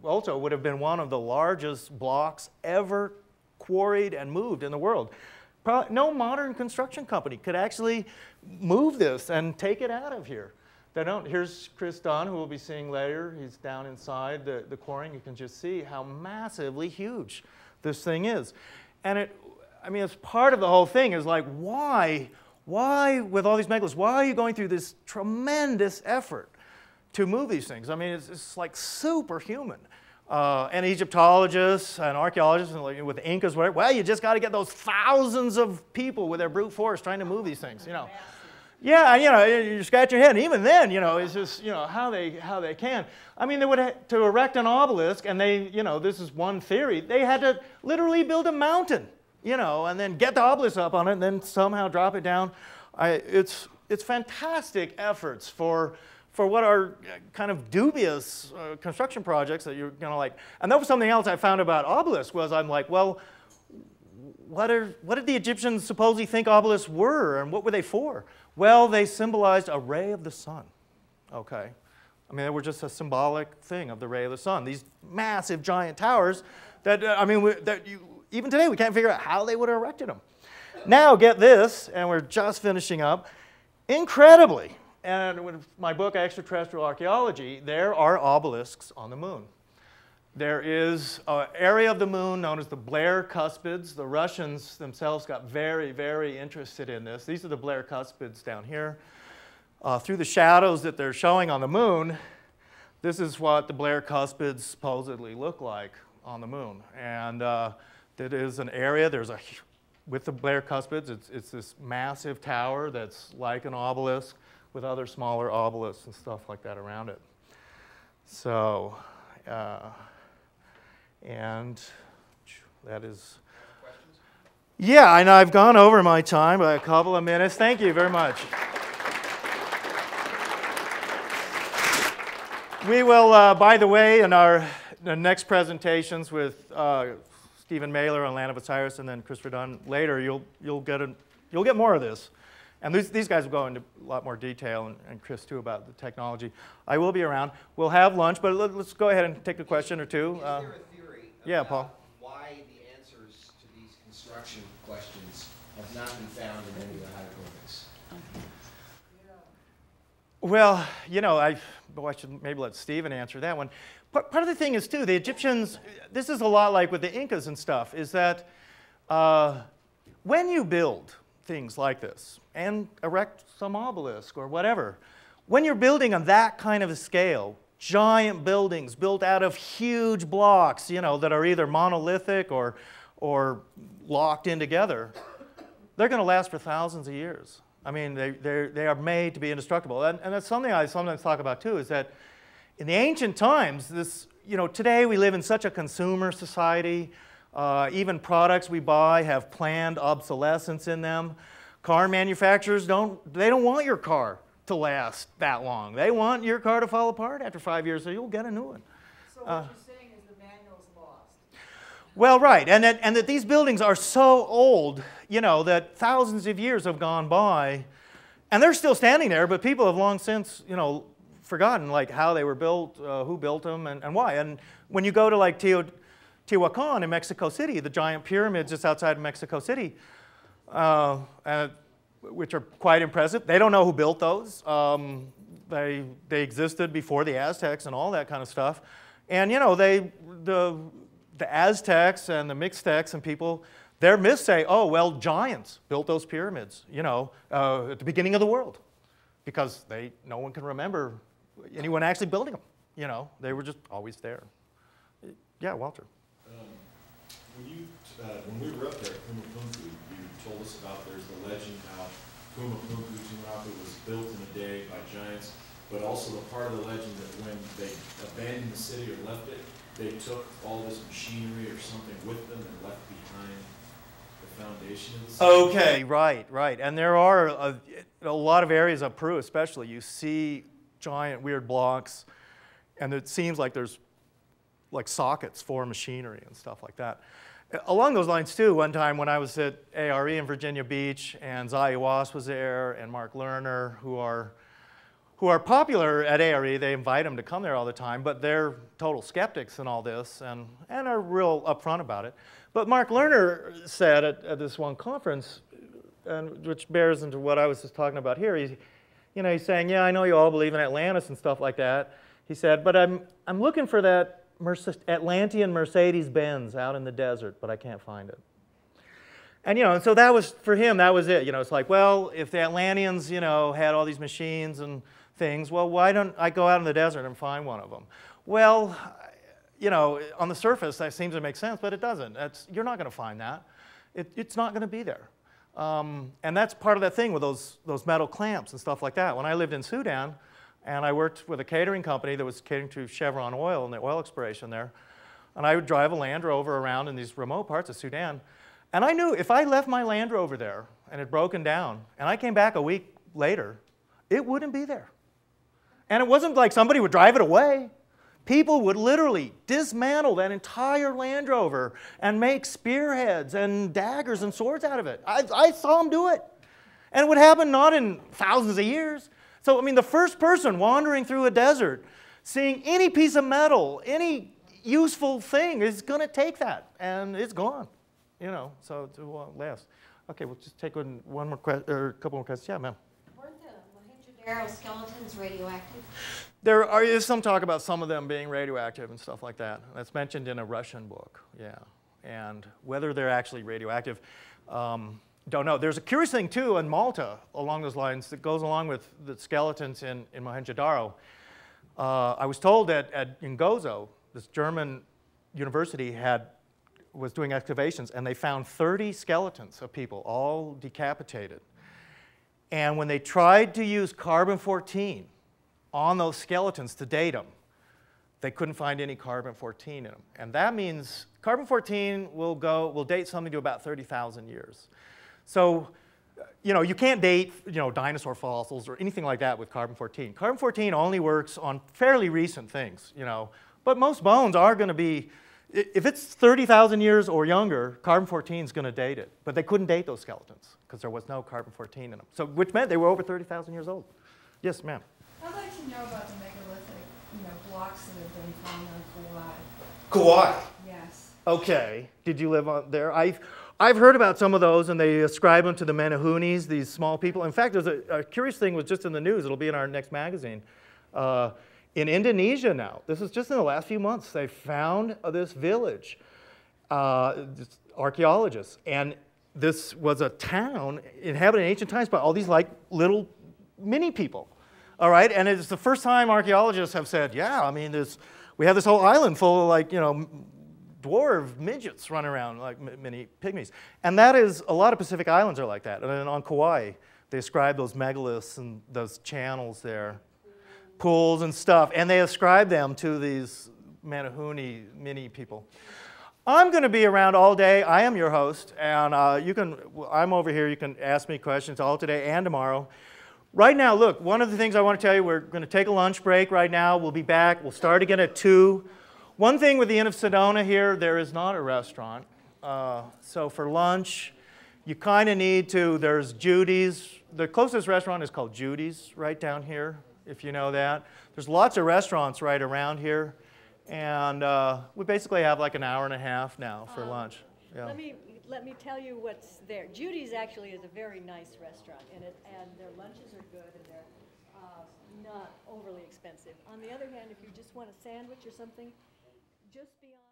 also would have been one of the largest blocks ever quarried and moved in the world. No modern construction company could actually move this and take it out of here. They don't. Here's Chris Dunn, who we'll be seeing later. He's down inside the quarrying. You can just see how massively huge this thing is. And it's part of the whole thing is like, why with all these megaliths, why are you going through this tremendous effort to move these things? I mean, it's like superhuman. And Egyptologists and archaeologists and with the Incas, whatever, well, you just got to get those thousands of people with their brute force trying to move these things, Yeah, you scratch your head. And even then, it's just, how they can. I mean, they would have to erect an obelisk, and this is one theory. They had to literally build a mountain, and then get the obelisk up on it, and then somehow drop it down. It's fantastic efforts for what are kind of dubious construction projects that you're going to like. And that was something else I found about obelisks was I'm like, well, what did the Egyptians supposedly think obelisks were, and what were they for? Well, they symbolized a ray of the sun, okay? I mean, they were just a symbolic thing of the ray of the sun. These massive, giant towers that, even today, we can't figure out how they would have erected them. Now, get this, and we're just finishing up. Incredibly, and with my book, Extraterrestrial Archaeology, there are obelisks on the moon. There is an area of the moon known as the Blair Cuspids. The Russians themselves got very, very interested in this. These are the Blair Cuspids down here. Through the shadows that they're showing on the moon, this is what the Blair Cuspids supposedly look like on the moon. And that is an area, with the Blair Cuspids, it's this massive tower that's like an obelisk with other smaller obelisks and stuff like that around it. So, and that is... Questions? Yeah, I know I've gone over my time by a couple of minutes. Thank you very much. We will, by the way, in our the next presentations with Stephen Mehler on Land of Osiris and then Christopher Dunn later, you'll get more of this. And these guys will go into a lot more detail, and Chris too, about the technology. I will be around. We'll have lunch, but let's go ahead and take a question or two. Is there a theory yeah, about Paul? why the answers to these construction questions have not been found in any of the hieroglyphics? Well, you know, I should maybe let Stephen answer that one. Part of the thing is, too, the Egyptians, this is a lot like with the Incas and stuff, is that when you build things like this and erect some obelisk or whatever, when you're building on that kind of a scale, giant buildings built out of huge blocks, you know, that are either monolithic or locked in together, they're going to last for thousands of years. I mean, they are made to be indestructible. And that's something I sometimes talk about, too, is that in the ancient times, this, you know, today we live in such a consumer society. Even products we buy have planned obsolescence in them. Car manufacturers don't want your car to last that long. They want your car to fall apart after 5 years, so you'll get a new one. So what you're saying is the manual's lost. Well, right, and that these buildings are so old, you know, that thousands of years have gone by, and they're still standing there, but people have long since, you know, forgotten, like, how they were built, who built them, and why. And when you go to, like, Teotihuacan in Mexico City, the giant pyramids just outside of Mexico City, which are quite impressive. They don't know who built those. They existed before the Aztecs and all that kind of stuff. And, you know, the Aztecs and the Mixtecs and people, their myths say, oh, well, giants built those pyramids, you know, at the beginning of the world, because no one can remember anyone actually building them. You know, they were just always there. Yeah, Walter. When we were up there at Pumapunku, you told us about there's the legend how Pumapunku was built in a day by giants, but also the part of the legend that when they abandoned the city or left it, they took all this machinery or something with them and left behind the foundation of the city. Okay, right. And there are a lot of areas of Peru especially, you see giant weird blocks, and it seems like there's like sockets for machinery and stuff like that. Along those lines, too, one time when I was at ARE in Virginia Beach, and Zai Was was there, and Mark Lerner, who are popular at ARE, they invite them to come there all the time, but they're total skeptics in all this, and are real upfront about it. But Mark Lerner said at this one conference, which bears into what I was just talking about here, he's saying, yeah, I know you all believe in Atlantis and stuff like that. He said, but I'm looking for that Atlantean Mercedes-Benz out in the desert, but I can't find it. And, you know, and so that was, for him, that was it. You know, it's like, well, if the Atlanteans, you know, had all these machines and things, well, why don't I go out in the desert and find one of them? Well, you know, on the surface, that seems to make sense, but it doesn't. You're not going to find that. It's not going to be there. And that's part of that thing with those metal clamps and stuff like that. When I lived in Sudan, and I worked with a catering company that was catering to Chevron Oil and the oil exploration there. And I would drive a Land Rover around in these remote parts of Sudan. And I knew if I left my Land Rover there and it broken down, and I came back a week later, it wouldn't be there. And it wasn't like somebody would drive it away. People would literally dismantle that entire Land Rover and make spearheads and daggers and swords out of it. I saw them do it. And it would happen not in thousands of years. So, I mean, the first person wandering through a desert, seeing any piece of metal, any useful thing, is going to take that, and it's gone, you know, so it won't last. Okay, we'll just take one more question, or a couple more questions. Yeah, ma'am. Weren't the Mohenjo-Daro skeletons radioactive? There is some talk about some of them being radioactive and stuff like that. That's mentioned in a Russian book, yeah. And whether they're actually radioactive, don't know. There's a curious thing, too, in Malta along those lines that goes along with the skeletons in Mohenjo-Daro. I was told that in Gozo, this German university was doing excavations, and they found 30 skeletons of people, all decapitated. And when they tried to use carbon-14 on those skeletons to date them, they couldn't find any carbon-14 in them. And that means carbon-14 will date something to about 30,000 years. So, you know, you can't date, you know, dinosaur fossils or anything like that with carbon-14. Carbon-14 only works on fairly recent things, you know, But most bones are going to be, if it's 30,000 years or younger, carbon-14 is going to date it. But they couldn't date those skeletons because there was no carbon-14 in them. So, which meant they were over 30,000 years old. Yes, ma'am. I'd like to know about the megalithic, blocks that have been found on Kauai. Yes. Okay. Did you live on there? I've heard about some of those, and they ascribe them to the Menahunis, these small people. In fact, there's a curious thing was just in the news. It'll be in our next magazine. In Indonesia now, this is just in the last few months, they found this village, archaeologists, and this was a town inhabited in ancient times by all these like little mini people. All right, and it's the first time archaeologists have said, yeah, I mean, we have this whole island full of like, dwarf midgets running around like mini pygmies. And that is, a lot of Pacific islands are like that. And then on Kauai, they ascribe those megaliths and those channels there, pools and stuff, and they ascribe them to these Menehune mini people. I'm going to be around all day. I am your host, and I'm over here. You can ask me questions all today and tomorrow. Right now, look, one of the things I want to tell you, we're going to take a lunch break right now. We'll be back. We'll start again at 2. One thing with the Inn of Sedona here, there is not a restaurant. So for lunch, you kind of need to, there's Judy's. The closest restaurant is called Judy's right down here, if you know that. There's lots of restaurants right around here. And we basically have like an hour and a half now for lunch. Yeah. Let me tell you what's there. Judy's actually is a very nice restaurant, and their lunches are good, and they're not overly expensive. On the other hand, if you just want a sandwich or something, just beyond